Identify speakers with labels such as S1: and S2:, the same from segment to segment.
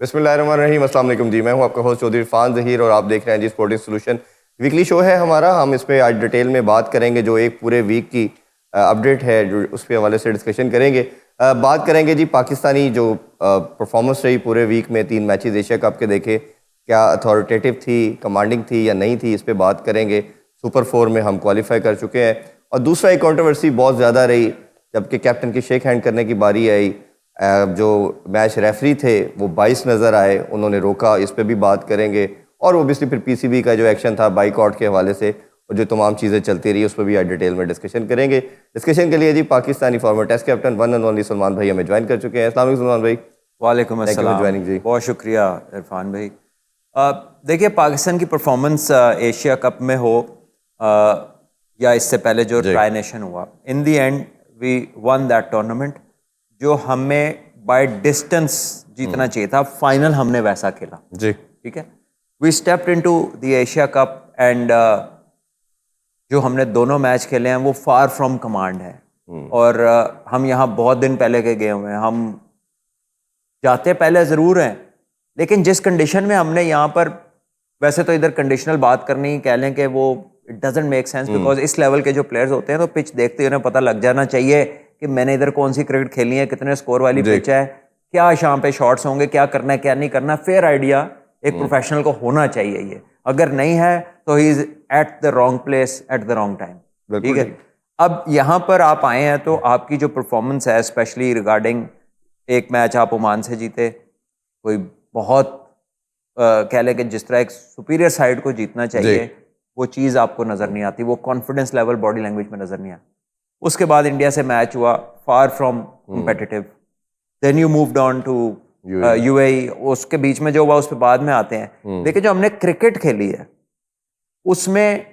S1: बिस्मिल्लाहिर्रहमानिर्रहीम, अस्सलाम वालेकुम जी। मैं हूं आपका होस्ट चौधरी इरफान ज़हीर और आप देख रहे हैं जी स्पोर्टिंग सोल्यूशन। वीकली शो है हमारा। हम इस पर आज डिटेल में बात करेंगे, जो एक पूरे वीक की अपडेट है जो उसके हवाले से डिस्कशन करेंगे। बात करेंगे जी पाकिस्तानी जो परफॉर्मेंस रही पूरे वीक में, 3 मैचेस एशिया कप के देखे, क्या अथॉरिटेटिव थी, कमांडिंग थी या नहीं थी, इस पर बात करेंगे। सुपर 4 में हम क्वालिफाई कर चुके हैं। और दूसरा एक कंट्रोवर्सी बहुत ज़्यादा रही, जबकि कैप्टन की शेक हैंड करने की बारी आई। जो मैच रेफरी थे वो 22 नज़र आए, उन्होंने रोका, इस पे भी बात करेंगे। और ओबियसली फिर पीसीबी का जो एक्शन था बाइकआउट के हवाले से और जो तमाम चीज़ें चलती रही, उस पर भी आज डिटेल में डिस्कशन करेंगे। डिस्कशन के लिए जी Pakistani former test captain one and only Salman भाई हमें ज्वाइन कर चुके हैं। अस्सलाम वालेकुम सलमान भाई।
S2: वालेकुम अस्सलाम।
S1: ज्वाइनिंग जी।
S2: बहुत शुक्रिया इरफान भाई। देखिए, पाकिस्तान की परफॉर्मेंस एशिया कप में हो या इससे पहले जो ट्राई नेशन हुआ, in the end we won that tournament. जो हमें बाय डिस्टेंस जीतना चाहिए था, फाइनल हमने वैसा खेला
S1: जी।
S2: ठीक है। We stepped into the Asia Cup and जो हमने दोनों मैच खेले हैं वो फार फ्रॉम कमांड है। और हम यहाँ बहुत दिन पहले के गए हुए हैं। हम जाते पहले ज़रूर हैं, लेकिन जिस कंडीशन में हमने यहाँ पर, वैसे तो इधर कंडीशनल बात करनी कह लें कि वो it doesn't make sense, because इस लेवल के जो प्लेयर्स होते हैं तो पिच देखते ही उन्हें पता लग जाना चाहिए कि मैंने इधर कौन सी क्रिकेट खेलनी है, कितने स्कोर वाली पिच है, क्या शाम पे शॉट्स होंगे, क्या करना है क्या नहीं करना। फेयर आइडिया एक प्रोफेशनल को होना चाहिए। ये अगर नहीं है तो he is at the wrong place at the wrong time. ठीक है। अब यहाँ पर आप आए हैं तो आपकी जो परफॉर्मेंस है, स्पेशली रिगार्डिंग एक मैच आप ओमान से जीते, कोई बहुत कह लें कि जिस तरह एक सुपीरियर साइड को जीतना चाहिए वो चीज़ आपको नज़र नहीं आती, वो कॉन्फिडेंस लेवल बॉडी लैंग्वेज में नज़र नहीं आता। उसके बाद इंडिया से मैच हुआ, far from competitive. Then you moved on to UAE. उसके बीच में जो हुआ उस पर बाद में आते हैं। लेकिन जो हमने क्रिकेट खेली है उसमें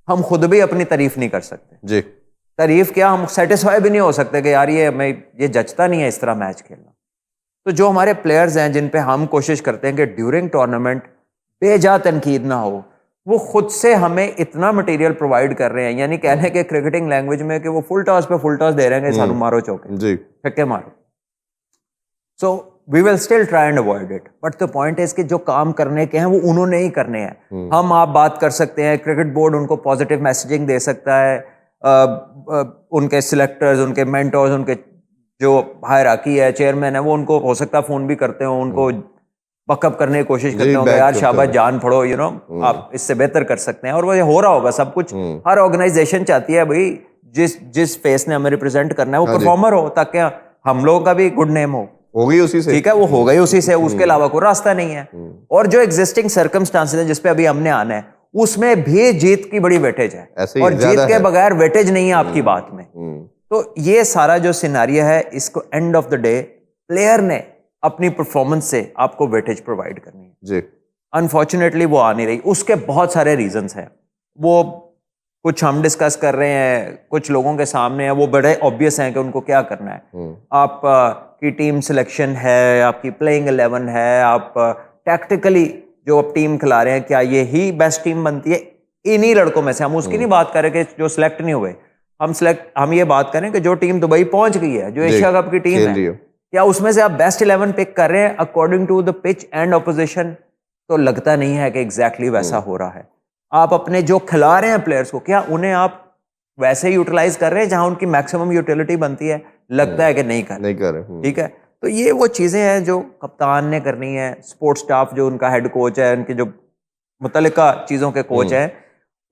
S2: हम खुद भी अपनी तारीफ नहीं कर सकते जी। तारीफ क्या, हम सेटिस्फाई भी नहीं हो सकते कि यार ये जचता नहीं है इस तरह मैच खेलना। तो जो हमारे प्लेयर्स हैं जिन पे हम कोशिश करते हैं कि ड्यूरिंग टूर्नामेंट बेजा तनकीद ना हो, वो खुद से हमें इतना मटेरियल प्रोवाइड कर रहे हैं, यानी कह लें कि क्रिकेटिंग लैंग्वेज में कि वो फुल टॉस पे फुल टॉस दे रहे हैं कि सानू मारो चौके छक्के मारो। So we will still try and avoid it, but the point is कि जो काम करने के हैं वो उन्होंने ही करने हैं। हम आप बात कर सकते हैं, क्रिकेट बोर्ड उनको पॉजिटिव मैसेजिंग दे सकता है, उनके सिलेक्टर्स, उनके मेंटर्स, उनके जो हायरार्की है, चेयरमैन है, वो उनको हो सकता है फोन भी करते हो, उनको बकअप करने की कोशिश करते हो, यार शाबाश जान पड़ो, यू नो आप इससे बेहतर कर सकते हैं। और वो ये हो रहा होगा सब कुछ। हर ऑर्गेनाइजेशन चाहती है भाई जिस फेस ने हमें रिप्रेजेंट करना है वो परफॉर्मर हो, ताकि हम लोगों का भी गुड नेम हो गई उसी से। ठीक है, वो हो गई उसी से, उसके अलावा कोई रास्ता नहीं है। और जो एग्जिस्टिंग सर्कमस्टांसेस है जिसपे अभी हमने आना है, उसमें भी जीत की बड़ी वेटेज है, और जीत के बगैर वेटेज नहीं है आपकी बात में। तो ये सारा जो सिनारियो है, इसको end of the day player ने अपनी परफॉर्मेंस से आपको वेटेज प्रोवाइड करनी है जी। अनफॉर्चुनेटली वो आ नहीं रही। उसके बहुत सारे रीजंस हैं, वो कुछ हम डिस्कस कर रहे हैं, कुछ लोगों के सामने है, वो बड़े ऑब्वियस हैं कि उनको क्या करना है। आप की टीम सिलेक्शन है, आपकी प्लेइंग 11 है, आप टैक्टिकली जो आप टीम खिला रहे हैं, क्या ये ही बेस्ट टीम बनती है इन्हीं लड़कों में से। हम उसकी नहीं बात कर रहे कि जो सिलेक्ट नहीं हुए, हम ये बात करें कि जो टीम दुबई पहुंच गई है, जो एशिया कप की टीम है, क्या उसमें से आप बेस्ट 11 पिक कर रहे हैं according to the pitch and opposition? तो लगता नहीं है कि एग्जैक्टली वैसा हो रहा है। आप अपने जो खिला रहे हैं प्लेयर्स को, क्या उन्हें आप वैसे यूटिलाइज कर रहे हैं जहां उनकी मैक्सिमम यूटिलिटी बनती है? लगता है कि नहीं कर रहे। ठीक है, तो ये वो चीजें हैं जो कप्तान ने करनी है, स्पोर्ट्स स्टाफ जो उनका हेड कोच है, उनके जो मुतल्लिका चीजों के कोच हैं,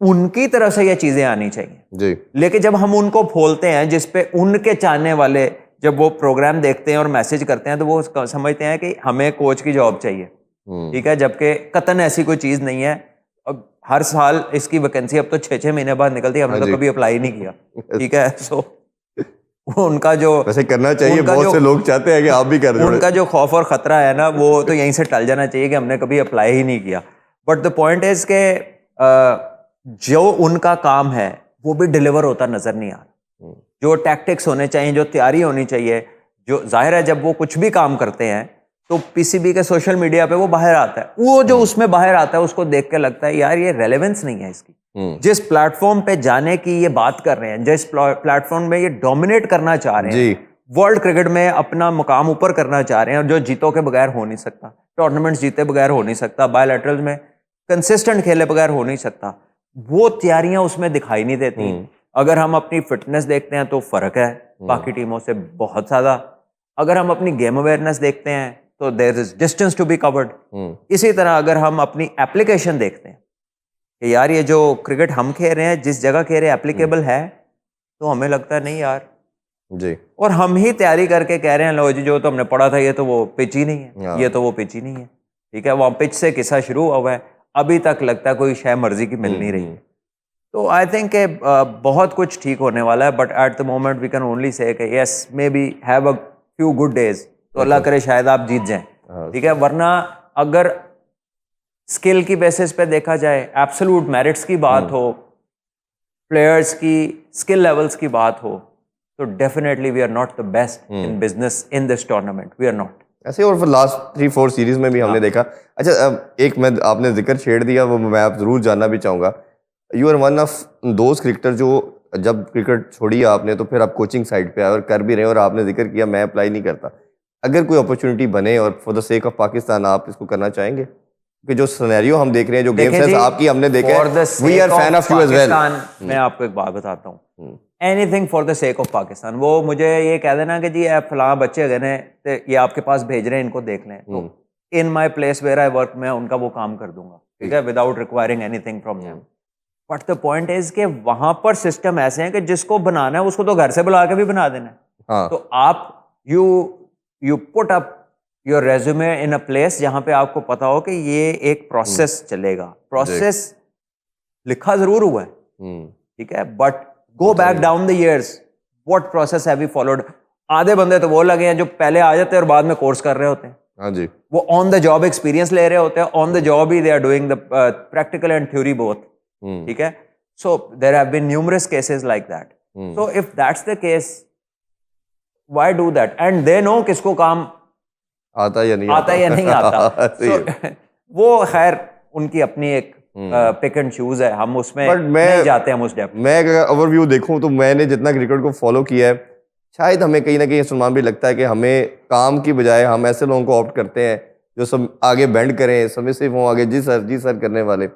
S2: उनकी तरफ से ये चीजें आनी चाहिए जी। लेकिन जब हम उनको फोलते हैं, जिसपे उनके चाहने वाले जब वो प्रोग्राम देखते हैं और मैसेज करते हैं, तो वो समझते हैं कि हमें कोच की जॉब चाहिए। ठीक है, जबकि कतन ऐसी कोई चीज नहीं है। अब हर साल इसकी वैकेंसी अब तो 6-6 महीने बाद निकलती है, हमने तो कभी अप्लाई नहीं किया। ठीक है, सो उनका जो वैसे करना चाहिए, बहुत से लोग चाहते हैं कि आप भी कर रहे हो। उनका जो खौफ और खतरा है ना, वो तो यहीं से टल जाना चाहिए कि हमने कभी अप्लाई ही नहीं किया। बट द पॉइंट इज के जो उनका काम है वो भी डिलीवर होता नजर नहीं आ रहा। जो टैक्टिक्स होने चाहिए, जो तैयारी होनी चाहिए, जो जाहिर है जब वो कुछ भी काम करते हैं तो पीसीबी के सोशल मीडिया पे वो बाहर आता है, वो जो उसमें बाहर आता है उसको देख के लगता है यार ये रेलेवेंस नहीं है इसकी। जिस प्लेटफॉर्म पे जाने की ये बात कर रहे हैं, जिस प्लेटफॉर्म में ये डोमिनेट करना चाह रहे हैं, वर्ल्ड क्रिकेट में अपना मुकाम ऊपर करना चाह रहे हैं, और जो जीतों के बगैर हो नहीं सकता, टूर्नामेंट्स जीते बगैर हो नहीं सकता, बायलैटरल्स में कंसिस्टेंट खेले बगैर हो नहीं सकता। वो तैयारियां उसमें दिखाई नहीं देती। अगर हम अपनी फिटनेस देखते हैं तो फर्क है बाकी टीमों से बहुत ज़्यादा। अगर हम अपनी गेम अवेयरनेस देखते हैं तो there is distance to be covered. इसी तरह अगर हम अपनी एप्लीकेशन देखते हैं कि यार ये जो क्रिकेट हम खेल रहे हैं, जिस जगह खेल रहे हैं एप्लीकेबल है, तो हमें लगता है नहीं यार
S1: जी।
S2: और हम ही तैयारी करके कह रहे हैं लो जी जो तो हमने पढ़ा था ये तो वो पिच ही नहीं है, ये तो वो पिच ही नहीं है। ठीक है, वहाँ पिच से किस्सा शुरू हुआ है, अभी तक लगता है कोई शय मर्जी की मिल नहीं रही। तो आई थिंक कि बहुत कुछ ठीक होने वाला है, but at the moment we can only say कि yes maybe have a few good days, तो अल्लाह करे शायद आप जीत जाएं। ठीक है, वरना अगर स्किल की बेसिस पे देखा जाए, एब्सोल्यूट मेरिट्स की बात हो, प्लेयर्स की स्किल लेवल्स की बात हो, तो definitely we are not the best in business in this tournament, we are not.
S1: ऐसे और फिर लास्ट 3-4 सीरीज में भी हमने देखा। अच्छा, अब एक मैं आपने जिक्र छेड़ दिया, वो मैं आप जरूर जानना भी चाहूँगा। You are one of those cricketer जो जब क्रिकेट छोड़ी आपने तो फिर आप कोचिंग साइड पे आए और कर भी रहे हैं, और आपने जिक्र किया मैं अप्लाई नहीं करता। अगर कोई अपॉर्चुनिटी बने और for the sake of Pakistan आप इसको करना चाहेंगे? क्योंकि जो सिनेरियो हम देख रहे हैं, जो गेम सेंस आपकी हमने देखा है, we are fan of you as well.
S2: मैं आपको एक बात बताता हूँ, anything for the sake of Pakistan. वो मुझे ये कह देना कि जी आप फलां बच्चे गए हैं ये आपके पास भेज रहे हैं, इनको देख लें, तो in my place where I work मैं उनका वो काम कर दूंगा, ठीक है, without requiring anything from them. But the point is कि वहां पर सिस्टम ऐसे हैं कि जिसको बनाना है उसको तो घर से बुला के भी बना देना है।
S1: हाँ।
S2: तो आप you put up your resume in a place जहां पे आपको पता हो कि ये एक प्रोसेस चलेगा। प्रोसेस लिखा जरूर हुआ है, ठीक है, but go back down the years, what process have we followed. आधे बंदे तो वो लगे हैं जो पहले आ जाते हैं और बाद में कोर्स कर रहे होते हैं।
S1: हाँ जी।
S2: वो ऑन द जॉब एक्सपीरियंस ले रहे होते हैं, ऑन द जॉब ही they are doing the practical and theory both. ठीक है, so there have been numerous cases like that. So if that's the case, why do that? And they know किसको काम
S1: आता या नहीं
S2: आता या नहीं आता।
S1: सही है।
S2: वो खैर उनकी अपनी एक पिक एंड चूज है, हम उसमें
S1: बट
S2: नहीं जाते हम उस डेप्थ।
S1: मैं अगर ओवरव्यू देखूं तो मैंने जितना क्रिकेट को फॉलो किया है, शायद हमें कहीं ना कहीं सलमान भी लगता है कि हमें काम की बजाय हम ऐसे लोगों को ऑप्ट करते हैं जो सब आगे बेंड करें, सबमिसिव हों, आगे जी सर करने वाले।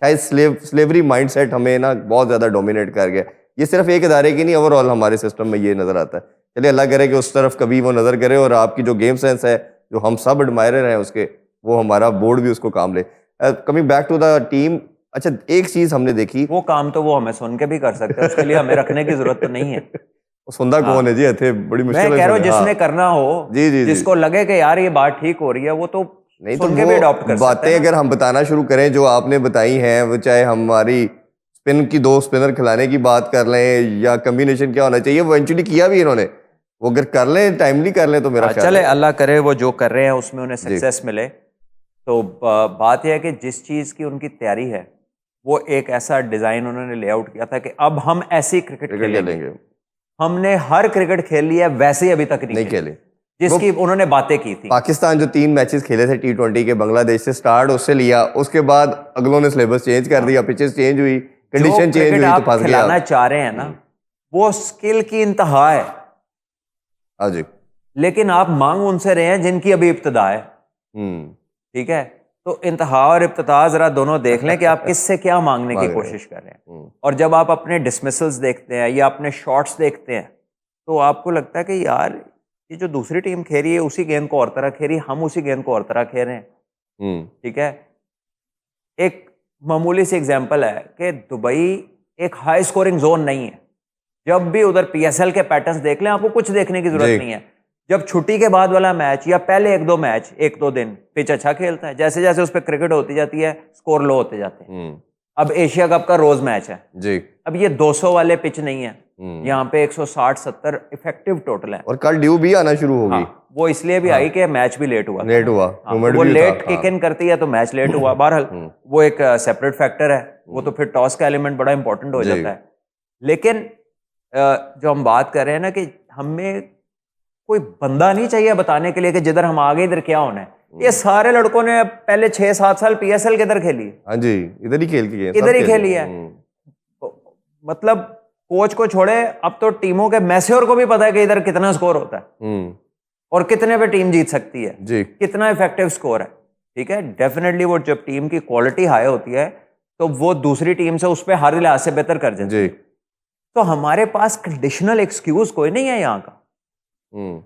S1: शायद स्लेवरी माइंडसेट हमें ना बहुत ज़्यादा डोमिनेट कर गया। ये सिर्फ एक इदारे की नहीं, ओवरऑल हमारे सिस्टम में ये नज़र आता है। चलिए अल्लाह करे कि उस तरफ कभी वो नज़र करे और आपकी जो गेम सेंस है, जो हम सब एडमायरर हैं उसके, वो हमारा बोर्ड भी उसको काम ले। Coming back to the team, अच्छा एक चीज़ हमने देखी,
S2: वो काम तो वो हमें सुन के भी कर सकते हैं, उसके लिए हमें रखने की जरूरत तो नहीं है।
S1: सुनदा कौन है जी? थे बड़ी मुश्किल
S2: मैं कह रहा हूँ जिसने करना हो,
S1: जी
S2: जिसको लगे कि यार ये बात ठीक हो रही है, वो तो
S1: नहीं,
S2: सुन
S1: तो
S2: के भी अडॉप्ट कर सकते
S1: बातें
S2: हैं।
S1: अगर हम बताना शुरू करें जो आपने बताई हैं, वो चाहे हमारी स्पिन की 2 स्पिनर खिलाने की बात कर लें या कम्बिनेशन क्या होना चाहिए, वो एक्चुअली किया भी इन्होंने, वो अगर कर लें, टाइमली कर लें तो मेरा ख्याल
S2: चले
S1: है।
S2: अल्लाह करे वो जो कर रहे हैं उसमें उन्हें सक्सेस मिले। तो बात यह है कि जिस चीज़ की उनकी तैयारी है, वो एक ऐसा डिज़ाइन उन्होंने लेआउट किया था कि अब हम ऐसी क्रिकेट खेलेंगे। हमने हर क्रिकेट खेल लिया, वैसे ही अभी तक नहीं
S1: खेले
S2: जिसकी उन्होंने बातें की थी।
S1: पाकिस्तान जो 3 मैचेस खेले थे T20 के, बांग्लादेश से स्टार्ट उससे लिया, उसके बाद अगलों ने सिलेबस चेंज कर दिया, पिचेस चेंज हुई, कंडीशन चेंज हुई, तो फंस गया।
S2: खिलाना चाह रहे हैं ना, वो स्किल की इंतहा है।
S1: हाँ जी।
S2: लेकिन आप मांग उनसे रहे हैं जिनकी अभी इब्तिदा है। ठीक है, तो इंतहा और इब्तिदा जरा दोनों देख लें कि आप किससे क्या मांगने की कोशिश कर रहे हैं। और जब आप अपने डिसमिसल्स देखते हैं या अपने शॉट्स देखते हैं, तो आपको लगता है कि यार ये जो दूसरी टीम खेल रही है उसी गेंद को और तरह खेल रही है, हम उसी गेंद को और तरह खेल रहे हैं। ठीक है, एक मामूली सी एग्जांपल है कि दुबई एक हाई स्कोरिंग जोन नहीं है। जब भी उधर PSL के पैटर्न्स देख लें, आपको कुछ देखने की जरूरत नहीं है। जब छुट्टी के बाद वाला मैच या पहले 1-2 मैच, 1-2 दिन पिच अच्छा खेलता है, जैसे जैसे उस पर क्रिकेट होती जाती है स्कोर लो होते जाते हैं। अब एशिया कप का रोज मैच है
S1: जी।
S2: अब ये 200 वाले पिच नहीं है, यहाँ पे 160-70 इफेक्टिव टोटल है।
S1: और कल ड्यू भी आना शुरू होगी।
S2: वो इसलिए भी आई कि मैच भी लेट हुआ।
S1: वो
S2: लेट किक इन करती है तो मैच लेट हुआ। बहरहाल वो एक सेपरेट फैक्टर है, वो तो फिर टॉस का एलिमेंट बड़ा इंपॉर्टेंट हो जाता है। लेकिन जो हम बात कर रहे हैं ना कि हमें कोई बंदा नहीं चाहिए बताने के लिए कि जिधर हम आगे इधर क्या होना है। ये सारे लड़कों ने पहले 6-7 साल PSL किधर खेली?
S1: हाँ जी, इधर ही खेल के
S2: इधर ही खेली है। मतलब कोच को छोड़े, अब तो टीमों के मैसेवर को भी पता है कि इधर कितना स्कोर होता है और कितने पे टीम जीत सकती है जी, कितना इफेक्टिव स्कोर है। ठीक है, डेफिनेटली वो जब टीम की क्वालिटी हाई होती है तो वो दूसरी टीम से उस पर हर लिहाज से बेहतर कर जाती है।
S1: जी।
S2: तो हमारे पास कंडीशनल एक्सक्यूज कोई नहीं है यहाँ का।
S1: हम्म।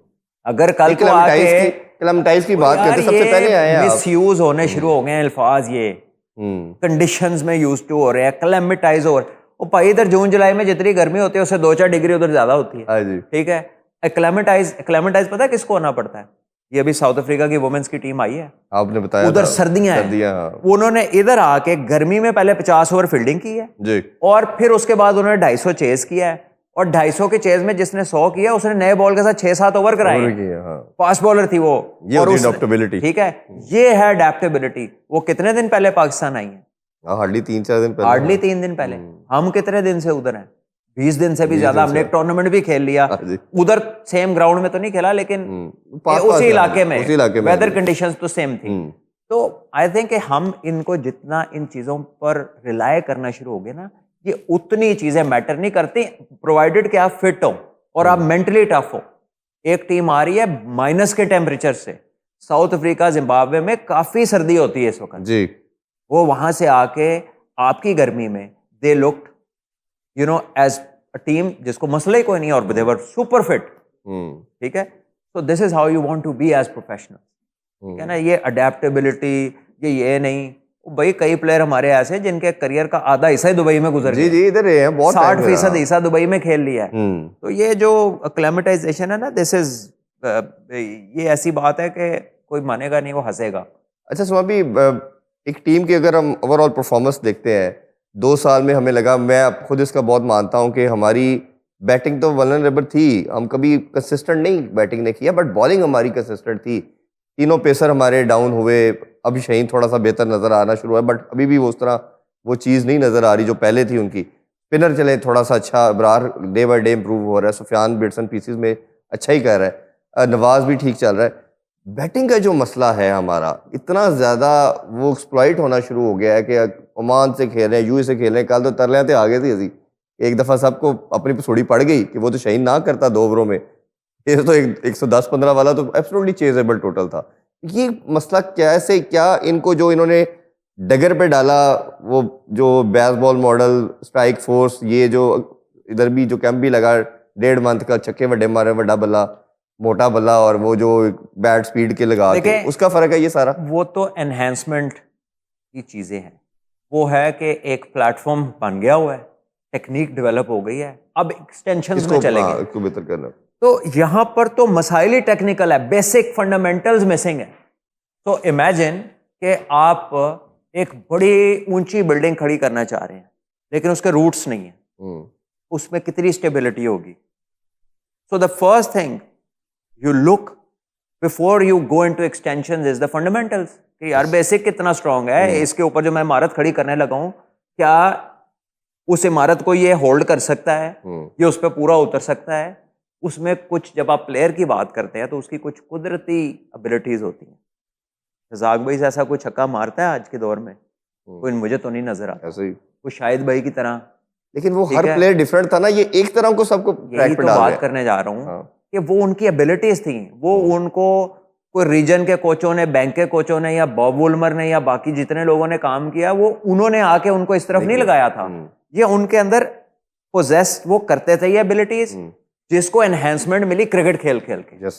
S2: अगर कल को आके
S1: क्लेमेंटाइज की बात करते सबसे
S2: ये
S1: पहले आए आप।
S2: मिसयूज होने शुरू हो गए हैं अल्फाज, ये कंडीशंस में यूज टू हो रहे हैं, क्लेमेटाइज हो रहे हैं। वो भाई इधर जून जुलाई में जितनी गर्मी होती है उससे 2-4 डिग्री उधर ज्यादा होती है।
S1: हाँ जी।
S2: ठीक है, एक्लेमेटाइज पता है किसको होना पड़ता है? ये अभी साउथ अफ्रीका की वुमेन्स की टीम आई है,
S1: आपने बताया
S2: उधर
S1: था,
S2: सर्दियां
S1: सर्दियां,
S2: हैं।
S1: हाँ।
S2: उन्होंने इधर आके गर्मी में पहले 50 ओवर फील्डिंग की है
S1: जी।
S2: और फिर उसके बाद उन्होंने 250 चेज किया है, और 250 के चेज में जिसने 100 किया उसने नए बॉल के साथ 6-7 ओवर कराए हैं।
S1: हाँ।
S2: फास्ट बॉलर थी वो,
S1: ये
S2: और
S1: होती है adaptability।
S2: ठीक है, ये है अडेप्टेबिलिटी। वो कितने दिन पहले पाकिस्तान आई है?
S1: हार्डली 3-4 दिन पहले।
S2: हार्डली 3 दिन पहले। हम कितने दिन से उधर हैं? 20 दिन से भी
S1: 20
S2: ज्यादा।
S1: दिन
S2: हमने
S1: से।
S2: एक टूर्नामेंट भी खेल लिया
S1: हाँ जी।
S2: उधर, सेम ग्राउंड में तो नहीं खेला लेकिन
S1: पास
S2: उसी
S1: है,
S2: इलाके में,
S1: उसी इलाके में।
S2: वेदर कंडीशंस तो सेम थी। तो आई थिंक हम इनको जितना इन चीजों पर रिलाय करना शुरू हो गए ना, ये उतनी चीजें मैटर नहीं करती, प्रोवाइडेड कि आप फिट हो और आप मेंटली टफ हो। एक टीम आ रही है माइनस के टेम्परेचर से, साउथ अफ्रीका जिम्बाब्वे में काफी सर्दी होती है इस वक्त
S1: जी।
S2: वो वहां से आके आपकी गर्मी में they looked you know as a team जिसको मसला ही कोई नहीं, और दे वर सुपर फिट। ठीक है, so this is how you want to be as professional. ठीक है ना, ये अडेप्टेबिलिटी, ये नहीं। भाई कई प्लेयर हमारे ऐसे हैं जिनके करियर का आधा हिस्सा ही दुबई में गुजर
S1: जी
S2: गया।
S1: जी, इधर रहे हैं बहुत
S2: 60% हिस्सा दुबई में खेल लिया है। तो ये जो क्लेमेटाइजेशन है ना, दिस इज ये ऐसी बात है कि कोई मानेगा नहीं, वो हंसेगा।
S1: अच्छा सुमा भी, एक टीम की अगर हम ओवरऑल परफॉर्मेंस देखते हैं 2 साल में, हमें लगा, मैं खुद इसका बहुत मानता हूं कि हमारी बैटिंग तो वल्नरेबल थी, हम कभी कंसिस्टेंट नहीं बैटिंग ने किया, बट बॉलिंग हमारी कंसिस्टेंट थी। तीनों पेसर हमारे डाउन हुए, अब शहीन थोड़ा सा बेहतर नज़र आना शुरू हुआ, बट अभी भी वो उस तरह वो चीज़ नहीं नज़र आ रही जो पहले थी उनकी। स्पिनर चले थोड़ा सा अच्छा, Abrar day by day improve हो रहा है, सुफियान बिट्स एंड पीसेस में अच्छा ही कर रहा है, नवाज भी ठीक चल रहा है। बैटिंग का जो मसला है हमारा, इतना ज़्यादा वो एक्सप्लॉइट होना शुरू हो गया है कि ओमान से खेल रहे हैं, यूएई से खेल रहे हैं, कल तो तरले थे आगे थी असी, एक दफ़ा सबको अपनी पसोड़ी पड़ गई कि वो तो शहीन ना करता 2 ओवरों में, ये तो 110-15 वाला तो एब्सोल्युटली चेजेबल टोटल था। ये मसला कैसे, क्या इनको जो इन्होंने डगर पे डाला, वो जो बेसबॉल मॉडल स्ट्राइक फोर्स, ये जो इधर भी जो कैंप भी लगा 1.5 मंथ का, छक्के वड्डे मारे, वड्डा बल्ला, मोटा बल्ला, और वो जो बैट स्पीड के लगा के, उसका फर्क है ये सारा?
S2: वो तो एनहेंसमेंट की चीजें हैं। वो है कि एक प्लेटफॉर्म बन गया हुआ है, टेक्निक डेवलप हो गई है, अब एक्सटेंशंस में चलेंगे।
S1: इसको बेहतर करना।
S2: तो यहां पर तो मसाइल ही टेक्निकल है, बेसिक फंडामेंटल्स मिसिंग है। तो इमेजिन कि आप एक बड़ी ऊंची बिल्डिंग खड़ी करना चाह रहे हैं लेकिन उसके रूट्स नहीं है, उसमें कितनी स्टेबिलिटी होगी? So the first thing you look before you go into extensions is the fundamentals कि यार बेसिक कितना स्ट्रांग है, इसके ऊपर जो मैं इमारत खड़ी करने लगा हूं, क्या उस इमारत को ये होल्ड कर सकता है, ये उस पर पूरा उतर सकता है? उसमें कुछ, जब आप प्लेयर की बात करते हैं तो उसकी कुछ कुदरती एबिलिटीज होती हैं। रज़ाक भाई से ऐसा कोई छक्का मारता है आज के दौर में? कोई मुझे तो नहीं नजर आता।
S1: ऐसे ही
S2: कोई शाहिद भाई की तरह,
S1: लेकिन वो हर प्लेयर डिफरेंट था ना, ये एक तरह को सबको
S2: यही तो बात करने जा रहा हूँ कि वो उनकी एबिलिटीज थी, वो उनको कोई रीजन के कोचों ने, बैंक के कोचों ने, या बॉब वुलमर ने, या बाकी जितने लोगों ने काम किया, वो उन्होंने आके उनको इस तरफ नहीं लगाया था। ये उनके अंदर पोजेस वो करते थे ये एबिलिटीज, जिसको एनहेंसमेंट मिली क्रिकेट खेल खेल के।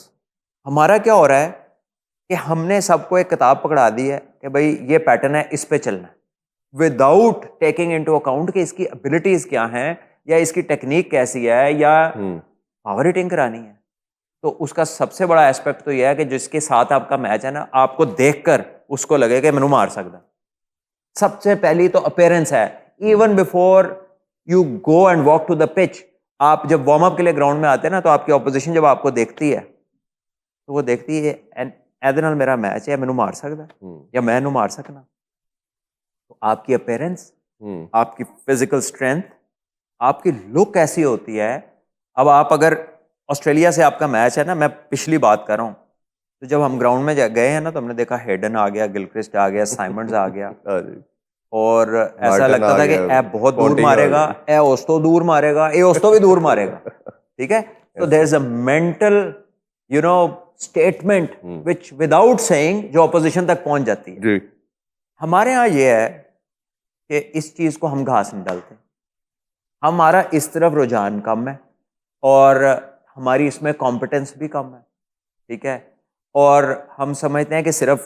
S2: हमारा क्या हो रहा है कि हमने सबको एक किताब पकड़ा दी है कि भाई ये पैटर्न है, इस पे चलना है, विदाउट टेकिंग इनटू अकाउंट कि इसकी एबिलिटीज क्या हैं, या इसकी टेक्निक कैसी है, या पावर हिटिंग करानी है। तो उसका सबसे बड़ा एस्पेक्ट तो यह है कि जिसके साथ आपका मैच है ना, आपको देखकर उसको लगे कि मैनू मार सकता। सबसे पहली तो अपीयरेंस है, even before you go and walk to the pitch. आप जब वार्म अप के लिए ग्राउंड में आते हैं ना, तो आपकी ऑपोजिशन जब आपको देखती है तो वो देखती है एदे नाल मेरा मैच है, मैनू मार सकता या मैं मार सकना। तो आपकी अपीयरेंस, आपकी फिजिकल स्ट्रेंथ, आपकी लुक ऐसी होती है। अब आप अगर ऑस्ट्रेलिया से आपका मैच है ना, मैं पिछली बात कर रहा हूँ, तो जब हम ग्राउंड में गए हैं ना, तो हमने देखा हेडन आ गया, गिलक्रिस्ट आ गया, साइमंड्स आ गया, और ऐसा लगता था कि ए बहुत दूर मारेगा, ए ओस्तो दूर मारेगा, ए ओस्तो भी दूर मारेगा। ठीक है, तो there is a mental statement which without saying जो ऑपोजिशन तक पहुंच जाती है।
S1: जी
S2: हमारे यहाँ ये है कि इस चीज को हम घास नहीं डालते, हमारा इस तरफ रुझान कम है और हमारी इसमें कॉम्पिटेंस भी कम है, ठीक है। और हम समझते हैं कि सिर्फ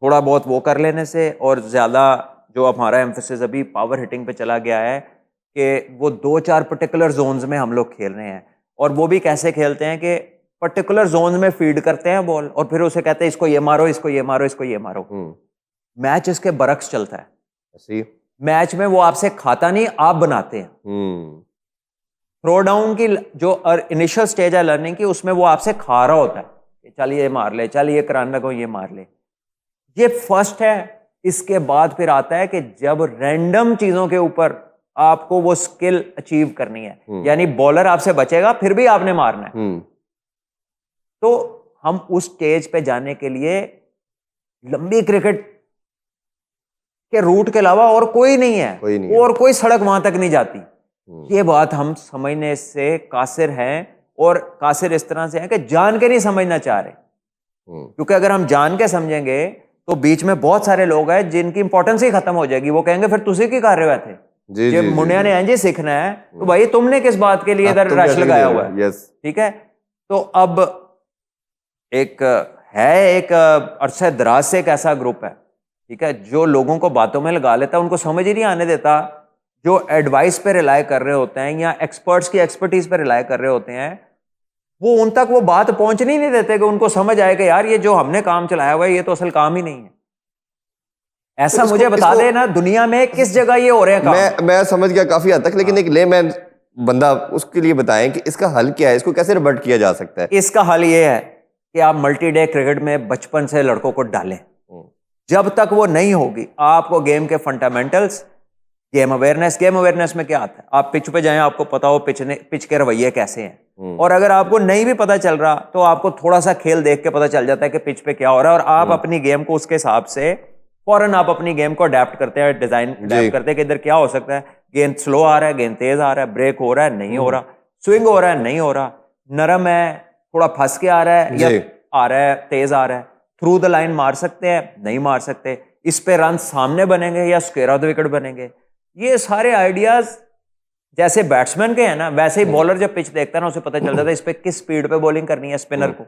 S2: थोड़ा बहुत वो कर लेने से, और ज़्यादा जो हमारा एम्फोसिस अभी पावर हिटिंग पे चला गया है कि वो 2-4 पर्टिकुलर जोन्स में हम लोग खेल रहे हैं, और वो भी कैसे खेलते हैं कि पर्टिकुलर जोन में फीड करते हैं बॉल और फिर उसे कहते हैं इसको ये मारो, इसको ये मारो, इसको ये मारो। मैच इसके बरक्स चलता है।
S1: ऐसी
S2: मैच में वो आपसे खाता नहीं, आप बनाते हैं। थ्रो डाउन की जो इनिशियल स्टेज है लर्निंग की, उसमें वो आपसे खा रहा होता है कि चल ये मार ले, चल ये कराना को ये मार ले। ये फर्स्ट है। इसके बाद फिर आता है कि जब रैंडम चीजों के ऊपर आपको वो स्किल अचीव करनी है, यानी बॉलर आपसे बचेगा फिर भी आपने मारना है। तो हम उस स्टेज पे जाने के लिए लंबी क्रिकेट के रूट के अलावा और कोई नहीं है, और कोई सड़क वहां तक नहीं जाती। ये बात हम समझने से कासिर हैं, और कासिर इस तरह से है कि जान के नहीं समझना चाह रहे, क्योंकि अगर हम जान के समझेंगे तो बीच में बहुत सारे लोग हैं जिनकी इंपॉर्टेंस ही खत्म हो जाएगी। वो कहेंगे फिर तुझे की कर रहे हुए थे, जब मुंडिया ने एंजे सीखना है तो भाई तुमने किस बात के लिए इधर रश लगाया हुआ है, ठीक है। तो अब एक अरसे दराज से एक ऐसा ग्रुप है, ठीक है, जो लोगों को बातों में लगा लेता है, उनको समझ ही नहीं आने देता, जो एडवाइस पे रिलाय कर रहे होते हैं या एक्सपर्ट्स की एक्सपर्टीज पे रिलाय कर रहे होते हैं, वो उन तक वो बात पहुंचने ही नहीं देते कि उनको समझ आए कि यार ये जो हमने काम चलाया हुआ है ये तो असल काम ही नहीं है। ऐसा तो मुझे बता दे ना, दुनिया में किस जगह ये हो रहे हैं काम।
S1: मैं समझ गया काफी हद तक, लेकिन एक लेमैन बंदा उसके लिए बताएं कि इसका हल क्या है, इसको कैसे रिवर्ट किया जा सकता है।
S2: इसका हल ये है कि आप मल्टी डे क्रिकेट में बचपन से लड़कों को डालें। जब तक वो नहीं होगी, आपको गेम के फंडामेंटल्स, गेम अवेयरनेस में क्या आता है, आप पिच पे जाएं, आपको पता हो पिच के रवैये कैसे हैं। और अगर आपको नहीं भी पता चल रहा तो आपको थोड़ा सा खेल देख के पता चल जाता है कि पिच पे क्या हो रहा है, और आप अपनी गेम को उसके हिसाब से फौरन आप अपनी गेम को अडेप्ट करते हैं, डिजाइन अडेप्ट करते हैं कि इधर क्या हो सकता है। गेंद स्लो आ रहा है, गेंद तेज आ रहा है, ब्रेक हो रहा है, नहीं हो रहा, स्विंग हो रहा है, नहीं हो रहा, नरम है, थोड़ा फंस के आ रहा है या आ रहा है, तेज आ रहा है, थ्रू द लाइन मार सकते हैं, नहीं मार सकते, इस पे रन सामने बनेंगे या स्क्वायर ऑफ द विकेट बनेंगे। ये सारे आइडियाज जैसे बैट्समैन के हैं ना, वैसे ही बॉलर जब पिच देखता है ना, उसे पता चल जाता है इस पे किस स्पीड पे बॉलिंग करनी है स्पिनर को,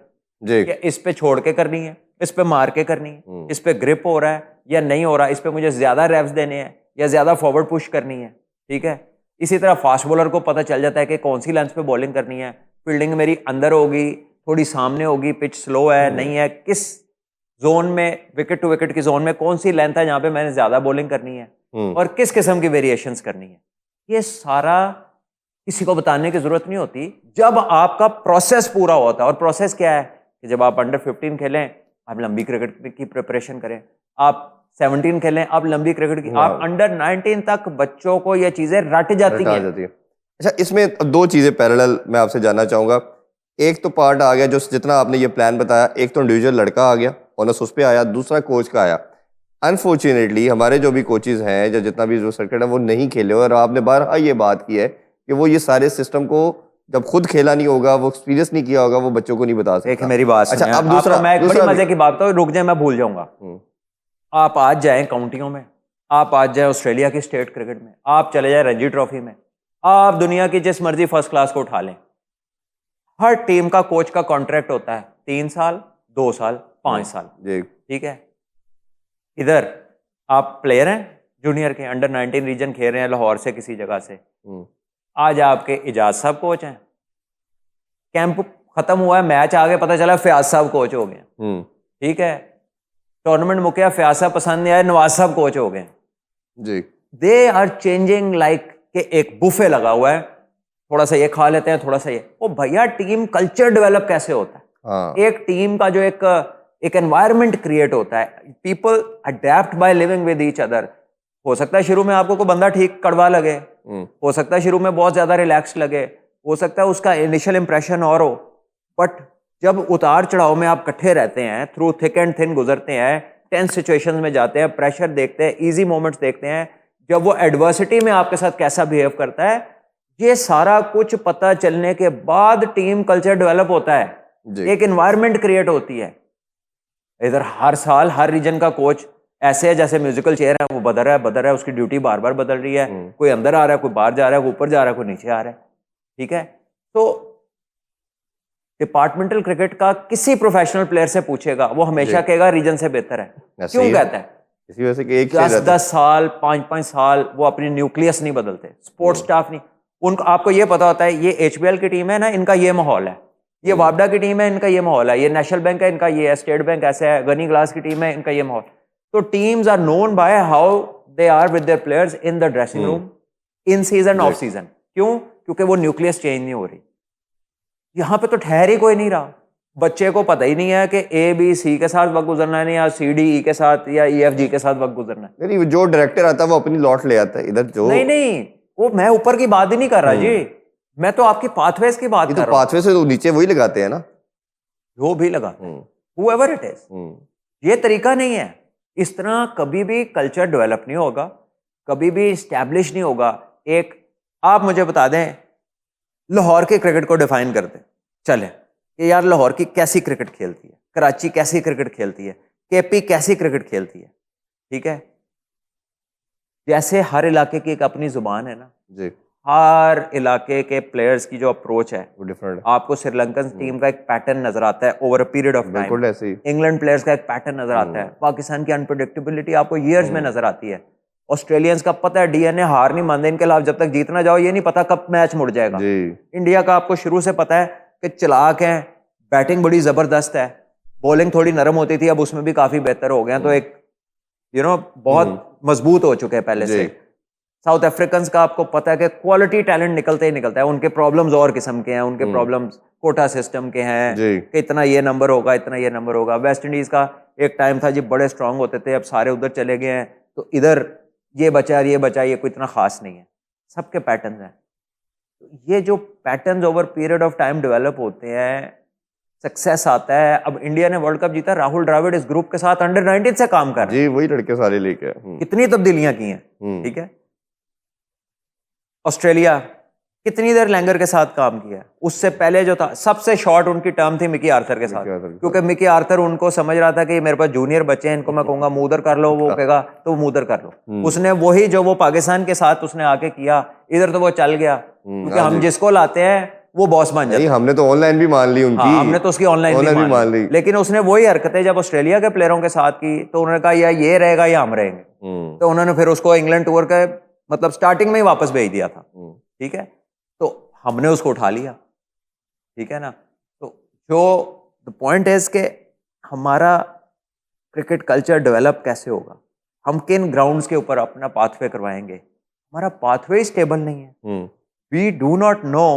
S2: इस पे छोड़ के करनी है, इस पे मार के करनी है, इस पे ग्रिप हो रहा है या नहीं हो रहा, इस पे मुझे ज्यादा रेव्स देने हैं या ज्यादा फॉरवर्ड पुश करनी है, ठीक है। इसी तरह फास्ट बॉलर को पता चल जाता है कि कौन सी लेंथ पे बॉलिंग करनी है, फील्डिंग मेरी अंदर होगी, थोड़ी सामने होगी, पिच स्लो है, नहीं है, किस जोन में, विकेट टू विकेट की जोन में कौन सी लेंथ है जहां पे मैंने ज्यादा बॉलिंग करनी है, और किस किस्म की वेरिएशंस करनी है। ये सारा किसी को बताने की जरूरत नहीं होती जब आपका प्रोसेस पूरा होता है। और प्रोसेस क्या है कि जब आप अंडर 15 खेलें, आप लंबी क्रिकेट की प्रिपरेशन करें, आप 17 खेलें, आप लंबी क्रिकेट की, आप अंडर 19 तक बच्चों को ये चीजें रट जाती हैं।
S1: अच्छा, इसमें दो चीजें पैरेलल मैं आपसे जानना चाहूंगा। एक तो पार्ट आ गया जो जितना आपने ये प्लान बताया, एक तो इंडिविजुअल लड़का आ गया, ओनस उस पे आया, दूसरा कोच का आया। अनफॉर्चुनेटली हमारे जो भी कोचेज हैं या जितना भी जो सर्किट है वो नहीं खेले, और आपने बारहा ये बात की है कि वो ये सारे सिस्टम को जब खुद खेला नहीं होगा, वो एक्सपीरियंस नहीं किया होगा, वो बच्चों को नहीं बता सकता।
S2: एक मेरी बात
S1: अच्छा, अब दूसरा
S2: मैं एक बड़ी मजे की बात तो रुक जाए, मैं भूल जाऊंगा। आप आज जाएं काउंटियों में, आप आज जाए ऑस्ट्रेलिया की स्टेट क्रिकेट में, आप चले जाए रणजी ट्रॉफी में, आप दुनिया की जिस मर्जी फर्स्ट क्लास को उठा लें, हर टीम का कोच का कॉन्ट्रैक्ट होता है 3 साल, 2 साल, 5 साल, ठीक है। इधर आप प्लेयर हैं जूनियर के, अंडर 19 रीजन खेल रहे हैं लाहौर से किसी जगह से, आज आपके इजाज साहब कोच हैं, कैंप खत्म हुआ है, मैच आ गया, पता चला फयाज साहब कोच हो गए, ठीक है। टूर्नामेंट मुकिया, फयाज साहब पसंद नहीं आए, नवाज साहब कोच हो गए जी। दे आर चेंजिंग लाइक के एक बुफे लगा हुआ है, थोड़ा सा ये खा लेते हैं, थोड़ा सा ये। ओ भैया, टीम कल्चर डेवलप कैसे होता है? एक टीम का जो एक एनवायरनमेंट क्रिएट होता है, people adapt by living with each other. हो सकता है शुरू में आपको कोई बंदा ठीक कड़वा लगे, हो सकता है शुरू में बहुत ज्यादा रिलैक्स लगे, हो सकता है उसका इनिशियल इंप्रेशन और हो, बट जब उतार चढ़ाव में आप इकट्ठे रहते हैं, थ्रू थिक एंड थिन गुजरते हैं, टेंस सिचुएशंस में जाते हैं, प्रेशर देखते हैं, इजी मोमेंट्स देखते हैं, जब वो एडवर्सिटी में आपके साथ कैसा बिहेव करता है, ये सारा कुछ पता चलने के बाद टीम कल्चर डेवलप होता है।
S1: जी।
S2: एक एनवायरनमेंट क्रिएट होती है। इधर हर साल हर रीजन का कोच ऐसे है जैसे म्यूजिकल चेयर है, वो बदल रहा है, उसकी ड्यूटी बार बार बदल रही है, कोई अंदर आ रहा है, कोई बाहर जा रहा है, कोई ऊपर जा रहा है, कोई नीचे आ रहा है। ठीक है, तो डिपार्टमेंटल क्रिकेट का किसी प्रोफेशनल प्लेयर से पूछेगा, वो हमेशा कहेगा रीजन से बेहतर है।
S1: ऐसे
S2: क्यों
S1: ही है।
S2: कहता है?
S1: इसी वजह से कि एक
S2: 10 साल 5 साल वो अपनी न्यूक्लियस नहीं बदलते, स्पोर्ट्स स्टाफ नहीं। उनको आपको ये पता होता है ये एचबीएल की टीम है ना, इनका ये माहौल है, ये वापडा की टीम है, इनका ये माहौल है, ये नेशनल बैंक है, इनका ये है, स्टेट बैंक ऐसा है, गनी ग्लास की टीम है, इनका ये माहौल। तो teams are known by how they are with their players in the dressing room, in season, off season. क्यों? क्योंकि वो न्यूक्लियस चेंज नहीं हो रही। यहां पे तो ठहर ही कोई नहीं रहा। बच्चे को पता ही नहीं है कि ए बी सी के साथ वक्त गुजरना है या सी डी ई के साथ या ई एफ जी के साथ वक्त गुजरना है।
S1: नहीं, जो डायरेक्टर आता है वो अपनी लॉट ले आता है इधर जो
S2: नहीं, वो मैं ऊपर की बात ही नहीं कर रहा जी, मैं तो आपकी पाथवेज की बात
S1: ये
S2: कर
S1: तो
S2: रहा हूँ।
S1: पाथवे से तो नीचे वही लगाते हैं ना।
S2: जो भी लगा whoever it is, ये तरीका नहीं है। इस तरह कभी भी कल्चर डेवलप नहीं होगा, कभी भी स्टैब्लिश नहीं होगा। एक आप मुझे बता दें, लाहौर के क्रिकेट को डिफाइन कर दें, चले कि यार लाहौर की कैसी क्रिकेट खेलती है, कराची कैसी क्रिकेट खेलती है, केपी कैसी क्रिकेट खेलती है। ठीक है, जैसे हर इलाके की एक अपनी जुबान है ना
S1: जी,
S2: हर इलाके के प्लेयर्स की जो अप्रोच है
S1: वो डिफरेंट
S2: आपको श्रीलंकन टीम का एक पैटर्न नजर आता है ओवर अ पीरियड ऑफ
S1: बिल्कुल
S2: टाइम।
S1: ऐसे ही।
S2: इंग्लैंड प्लेयर्स का एक पैटर्न नजर आता है, पाकिस्तान की अनप्रेडिक्टेबिलिटी आपको ईयर्स में नजर आती है। ऑस्ट्रेलियंस का पता है डीएनए, हार नहीं मानते, इनके खिलाफ जब तक जीतना जाओ ये नहीं पता कब मैच मुड़ जाएगा।
S1: जी,
S2: इंडिया का आपको शुरू से पता है कि चलाक है, बैटिंग बड़ी जबरदस्त है, बॉलिंग थोड़ी नरम होती थी, अब उसमें भी काफी बेहतर हो गए हैं, तो एक बहुत मजबूत हो चुके हैं पहले
S1: जी।
S2: से। साउथ अफ्रीकन का आपको पता है कि क्वालिटी टैलेंट निकलता ही निकलता है। उनके प्रॉब्लम्स और किस्म के हैं, उनके प्रॉब्लम्स कोटा सिस्टम के हैं
S1: जी।
S2: कि इतना ये नंबर होगा, इतना ये नंबर होगा। वेस्ट इंडीज का एक टाइम था जी बड़े स्ट्रांग होते थे, अब सारे उधर चले गए हैं, तो इधर ये बचा ये कोई इतना खास नहीं है। सबके पैटर्न्स हैं। ये जो patterns over period of time develop होते हैं, सक्सेस आता है। अब इंडिया ने वर्ल्ड कप जीता, राहुल द्रविड़ इस ग्रुप के साथ अंडर 19 से काम कर रहे हैं।
S1: जी, वही लड़के सारे लेके
S2: कितनी तब्दीलियां की हैं। ठीक है, ऑस्ट्रेलिया कितनी देर लैंगर के साथ काम किया। उससे पहले जो था सबसे शॉर्ट उनकी टर्म थी मिकी आर्थर के साथ, क्योंकि मिकी आर्थर उनको समझ रहा था कि मेरे पास जूनियर बच्चे हैं, इनको मैं कहूंगा मुंह उधर कर लो, वो कहेगा तो मुंह उधर कर लो। उसने वही जो वो पाकिस्तान के साथ उसने आके किया, इधर तो वो चल गया, क्योंकि हम जिसको लाते हैं वो बॉस बन जाता है।
S1: हमने तो ऑनलाइन भी मान ली उनकी।
S2: हाँ, हमने तो उसकी ऑनलाइन भी मान ली, लेकिन उसने वही हरकतें जब ऑस्ट्रेलिया के प्लेयरों के साथ की तो उन्होंने कहा या ये रहेगा या हम रहेंगे, तो उन्होंने फिर उसको इंग्लैंड टूर के मतलब स्टार्टिंग में ही वापस भेज दिया था। ठीक है, तो हमने उसको उठा लिया। ठीक है ना, तो जो द पॉइंट इज के हमारा क्रिकेट कल्चर डेवलप कैसे होगा, हम किन ग्राउंड्स के ऊपर अपना पाथवे करवाएंगे। हमारा पाथवे स्टेबल नहीं है। वी डू नॉट नो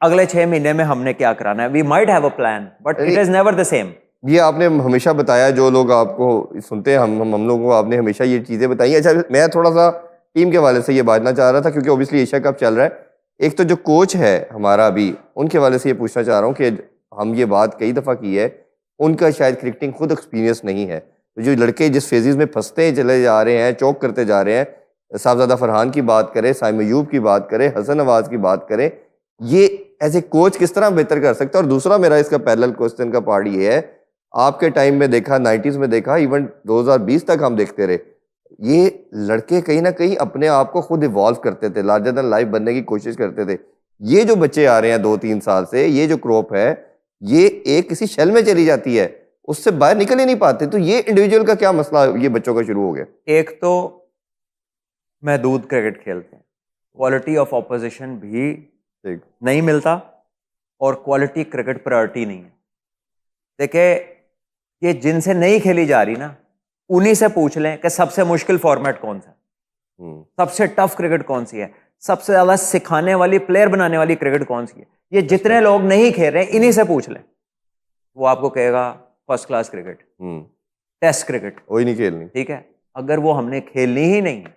S2: अगले 6 महीने में हमने क्या कराना है। We might have a plan but it is never the same.
S1: ये आपने हमेशा बताया, जो लोग आपको सुनते हैं, हम लोगों को आपने हमेशा ये चीज़ें बताई। अच्छा, मैं थोड़ा सा टीम के वाले से ये बातना चाह रहा था, क्योंकि ओबियसली एशिया कप चल रहा है। एक तो जो कोच है हमारा अभी, उनके वाले से ये पूछना चाह रहा हूँ कि हम ये बात कई दफ़ा की है, उनका शायद क्रिकेटिंग खुद एक्सपीरियंस नहीं है। तो जो लड़के जिस फेजेस में फंसते चले जा रहे हैं, चौक करते जा रहे हैं, साहबजादा फरहान की बात करें, साइम अयूब की बात करें, हसन नवाज की बात करें, ये एज ए कोच किस तरह बेहतर कर सकता है। और दूसरा मेरा इसका पैरेलल क्वेश्चन का पार्ट ये है, आपके टाइम में देखा, 90s में देखा, इवन 2020 तक हम देखते रहे, ये लड़के कहीं ना कहीं अपने आप को खुद इवॉल्व करते थे, लार्जर देन लाइफ बनने की कोशिश करते थे। ये जो बच्चे आ रहे हैं 2-3 साल से, ये जो क्रॉप है, ये एक किसी शेल में चली जाती है, उससे बाहर निकल ही नहीं पाते। तो ये इंडिविजुअल का क्या मसला ये बच्चों का शुरू हो गया?
S2: एक तो महदूद क्रिकेट खेलते हैं, क्वालिटी ऑफ ऑपोजिशन भी नहीं मिलता, और क्वालिटी क्रिकेट प्रायोरिटी नहीं है। देखिए, ये जिनसे नहीं खेली जा रही ना, उन्हीं से पूछ लें कि सबसे मुश्किल फॉर्मेट कौन सा, सबसे टफ क्रिकेट कौन सी है, सबसे ज्यादा सिखाने वाली, प्लेयर बनाने वाली क्रिकेट कौन सी है। ये जितने लोग नहीं खेल रहे हैं, इन्हीं से पूछ लें, वो आपको कहेगा first class cricket, test cricket
S1: वही नहीं खेलनी।
S2: ठीक है, अगर वो हमने खेलनी ही नहीं है,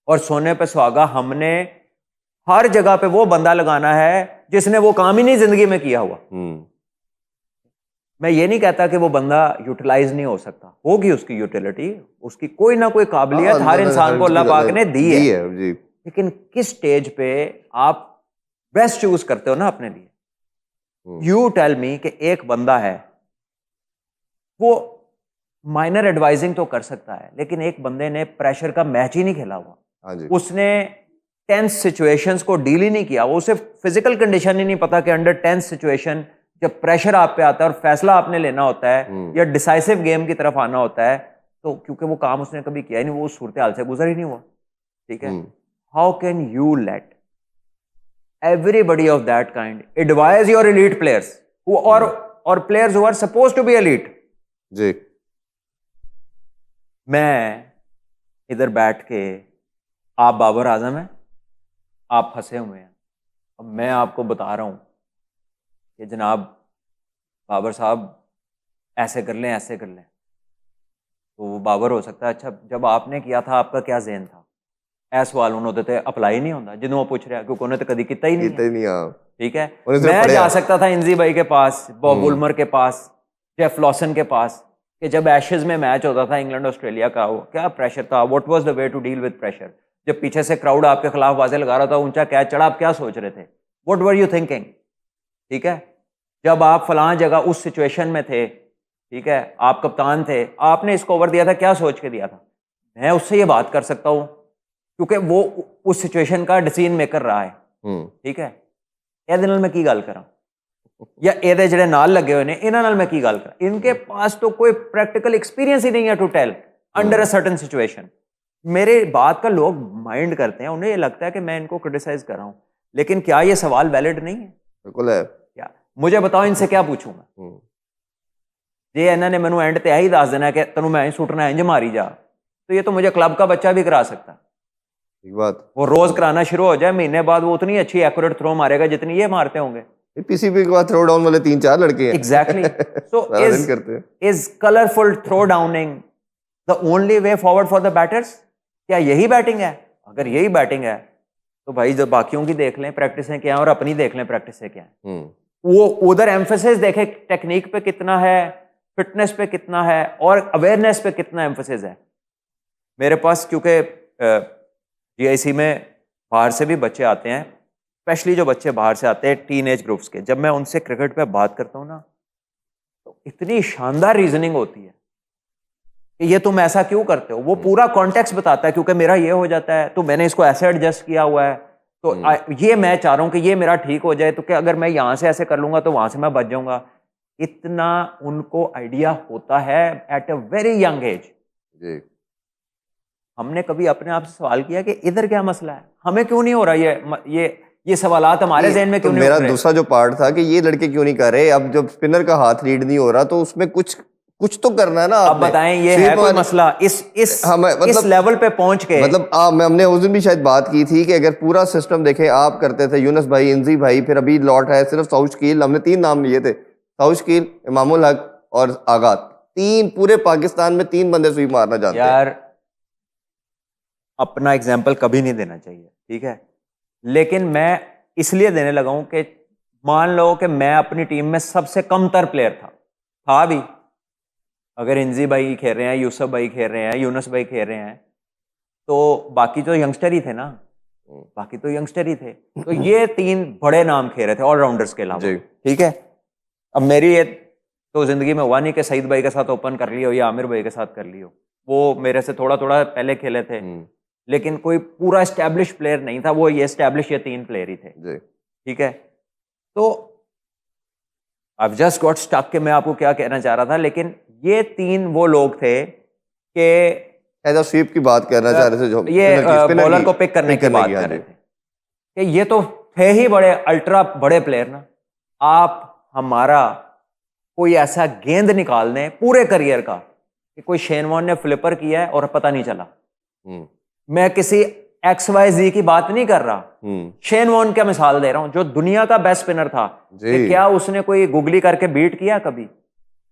S2: और सोने पे सुहागा हमने हर जगह पे वो बंदा लगाना है जिसने वो काम ही नहीं जिंदगी में किया हुआ। मैं ये नहीं कहता कि वो बंदा यूटिलाइज नहीं हो सकता, होगी उसकी यूटिलिटी, उसकी कोई ना कोई काबिलियत हर इंसान को अल्लाह पाक ने दी है
S1: जी।
S2: लेकिन किस स्टेज पे आप बेस्ट चूज करते हो ना अपने लिए, यू टेल मी कि एक बंदा है वो माइनर एडवाइजिंग तो कर सकता है, लेकिन एक बंदे ने प्रेशर का मैच ही नहीं खेला हुआ,
S1: हाँ जी,
S2: उसने टेंस सिचुएशंस को डील ही नहीं किया, वो उसे फिजिकल कंडीशन ही नहीं पता कि अंडर टेंस सिचुएशन जब प्रेशर आप पे आता है और फैसला आपने लेना होता है या डिसाइसिव गेम की तरफ आना होता है, तो क्योंकि वो काम उसने कभी किया ही नहीं, वो उस सूरत हाल से गुजर ही नहीं हुआ, ठीक है। How can you let everybody of that kind advise your elite players who or players who are supposed to be elite?
S1: जी,
S2: मैं इधर बैठ के, आप बाबर आजम हैं, आप फंसे हुए हैं, अब मैं आपको बता रहा हूं कि जनाब बाबर साहब ऐसे कर लें, ऐसे कर लें, तो वो बाबर हो सकता है। अच्छा, जब आपने किया था आपका क्या ज़हन था? ਇਹ ਸਵਾਲ ਉਹਨਾਂ ਦੇ ਤੇ ਅਪਲਾਈ ਨਹੀਂ ਹੁੰਦਾ ਜਦੋਂ ਉਹ ਪੁੱਛ ਰਿਹਾ, ਕਿਉਂਕਿ ਉਹਨੇ ਤਾਂ ਕਦੀ ਕੀਤਾ ਹੀ ਨਹੀਂ
S1: ਕੀਤਾ ਹੀ ਨਹੀਂ। हाँ,
S2: ठीक है।
S1: उन्हें सिर्फ
S2: मैं
S1: पढ़े
S2: जा
S1: हैं।
S2: सकता था इंजी भाई के पास, बॉब वुलमर के पास, जेफ लॉसन के पास, कि जब एशेज में मैच होता था इंग्लैंड ऑस्ट्रेलिया का, वो क्या प्रेशर था, what was the way to deal with pressure, जब पीछे से क्राउड आपके खिलाफ बाजें लगा रहा था, ऊंचा कैच चढ़ा, आप क्या सोच रहे थे, व्हाट वर यू थिंकिंग, ठीक है। जब आप फलां जगह उस सिचुएशन में थे, ठीक है, आप कप्तान थे, आपने इसको ओवर दिया था, क्या सोच के दिया था? मैं उससे ये बात कर सकता हूँ क्योंकि वो उस सिचुएशन का डिसीजन मेकर रहा है, ठीक है। ਇਹਦੇ ਨਾਲ ਮੈਂ ਕੀ ਗੱਲ ਕਰਾਂ, ਜਾਂ ਇਹਦੇ ਜਿਹੜੇ ਨਾਲ ਲੱਗੇ ਹੋਏ ਨੇ ਇਹਨਾਂ ਨਾਲ ਮੈਂ ਕੀ ਗੱਲ ਕਰਾਂ? इनके पास तो कोई प्रैक्टिकल एक्सपीरियंस ही नहीं है to tell under a certain situation. मेरे बात का लोग माइंड करते हैं, उन्हें ये लगता है कि मैं इनको क्रिटिसाइज कर रहा हूं, लेकिन क्या ये सवाल वैलिड नहीं है?
S1: बिल्कुल है।
S2: क्या मुझे बताओ, इनसे क्या पूछूंगा? जे इन्होंने मैनू एंड ते यही दस देना कि तेनों मैं सुटना इंज मारी जा, तो ये तो मुझे क्लब का बच्चा भी करा सकता है।
S1: ठीक बात।
S2: वो रोज कराना शुरू हो जाए, महीने बाद वो उतनी अच्छी एक्यूरेट थ्रो मारेगा जितनी ये मारते होंगे।
S1: पीसीबी के बाद थ्रो डाउन वाले 3-4 लड़के हैं।
S2: एग्जैक्टली। सो
S1: सारा दिन करते हैं।
S2: Is colourful throw downing the only way forward for the batters? क्या यही बैटिंग है? अगर यही बैटिंग है तो भाई जब बाकियों की देख लें प्रैक्टिसें क्या है और अपनी देख लें प्रैक्टिसें क्या है। वो उधर एम्फेसिस देखे टेक्निक पे कितना है, फिटनेस पे कितना है और अवेयरनेस पे कितना एम्फेसिस है। मेरे पास क्योंकि जीआईसी में बाहर से भी बच्चे आते हैं, स्पेशली जो बच्चे बाहर से आते हैं टीन एज ग्रुप्स के, जब मैं उनसे क्रिकेट पे बात करता हूँ ना, तो इतनी शानदार रीजनिंग होती है कि ये तुम ऐसा क्यों करते हो। वो पूरा कॉन्टेक्स्ट बताता है, क्योंकि मेरा ये हो जाता है तो मैंने इसको ऐसे एडजस्ट किया हुआ है, तो ये मैं चाह रहा हूँ कि ये मेरा ठीक हो जाए, तो क्या अगर मैं यहाँ से ऐसे कर लूंगा तो वहां से मैं बच जाऊंगा। इतना उनको आइडिया होता है at a very young age. हमने कभी अपने आप से सवाल किया कि इधर क्या मसला है, हमें क्यों नहीं हो रहा ये सवालात हमारे ज़हन में क्यों नहीं हो रहे?
S1: मेरा दूसरा जो पार्ट था कि ये लड़के क्यों नहीं कर रहे। अब जब स्पिनर का हाथ लीड नहीं हो रहा तो उसमें कुछ तो करना है ना।
S2: अब बताएं, ये है कोई मसला इस लेवल पे पहुंच के?
S1: मतलब हमने उस दिन भी शायद बात की थी कि अगर पूरा सिस्टम देखें, आप करते थे यूनुस भाई, इंजी भाई, फिर अभी लौट है सिर्फ साउथ शकील, हमने 3 नाम लिए थे, साउथ शकील, इमामुल हक और आगात, 3 पूरे पाकिस्तान में 3 बंदे स्वीप मारना जानते हैं।
S2: यार अपना एग्जाम्पल कभी नहीं देना चाहिए, ठीक है, लेकिन मैं इसलिए देने लगा हूं कि मान लो कि मैं अपनी टीम में सबसे कमतर प्लेयर था भी। अगर इंजी भाई खेल रहे हैं, यूसुफ भाई खेल रहे हैं, यूनुस भाई खेल रहे हैं, तो बाकी तो यंगस्टर ही थे ना, बाकी तो यंगस्टर ही थे। तो ये 3 बड़े नाम खेल रहे थे ऑलराउंडर्स के अलावा, ठीक है। अब मेरी ये तो जिंदगी में हुआ नहीं कि सईद भाई के साथ ओपन कर लियो या आमिर भाई के साथ कर लियो, वो मेरे से थोड़ा थोड़ा पहले खेले थे, लेकिन कोई पूरा एस्टैब्लिश प्लेयर नहीं था। वो ये एस्टैब्लिश ये 3 प्लेयर ही थे, ठीक है। तो I've just got stuck कि मैं आपको क्या कहना चाह रहा था, लेकिन ये 3 वो लोग थे कि
S1: एज स्वीप की बात करना चाह रहे थे, जो
S2: ये बॉलर को पिक करने की बात कर रहे थे, कि ये तो थे ही बड़े अल्ट्रा बड़े प्लेयर ना। आप हमारा कोई ऐसा गेंद निकाल दें पूरे करियर का कि कोई शेन वॉर्न ने फ्लिपर किया है और पता नहीं चला। मैं किसी XYZ की बात नहीं कर रहा, शेन वॉर्न का मिसाल दे रहा हूं, जो दुनिया का बेस्ट स्पिनर था। कि क्या उसने कोई गुगली करके बीट किया? कभी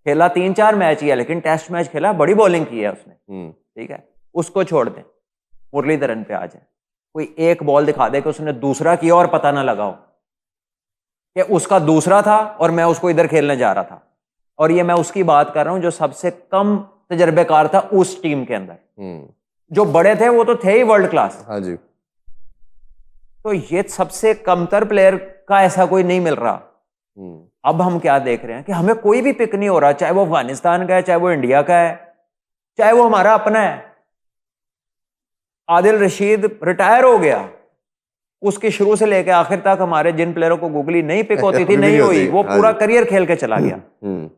S2: खेला 3-4 मैच ही है, लेकिन टेस्ट मैच खेला, बड़ी बॉलिंग की है उसने, ठीक है। उसको छोड़ दें, मुरलीधरन पे आ जाए, कोई एक बॉल दिखा दे कि उसने दूसरा किया और पता ना लगाओ कि उसका दूसरा था और मैं उसको इधर खेलने जा रहा था। और ये मैं उसकी बात कर रहा हूं जो सबसे कम तजर्बेकार था उस टीम के अंदर। जो बड़े थे वो तो थे ही वर्ल्ड क्लास।
S1: हाँ जी।
S2: तो ये सबसे कमतर प्लेयर का ऐसा कोई नहीं मिल रहा अब हम क्या देख रहे हैं कि हमें कोई भी पिक नहीं हो रहा, चाहे वो अफगानिस्तान का है, चाहे वो इंडिया का है, चाहे वो हमारा अपना है। आदिल रशीद रिटायर हो गया, उसके शुरू से लेकर आखिर तक हमारे जिन प्लेयरों को गूगली नहीं पिक होती थी, नहीं हुई, वो पूरा करियर खेल के चला गया।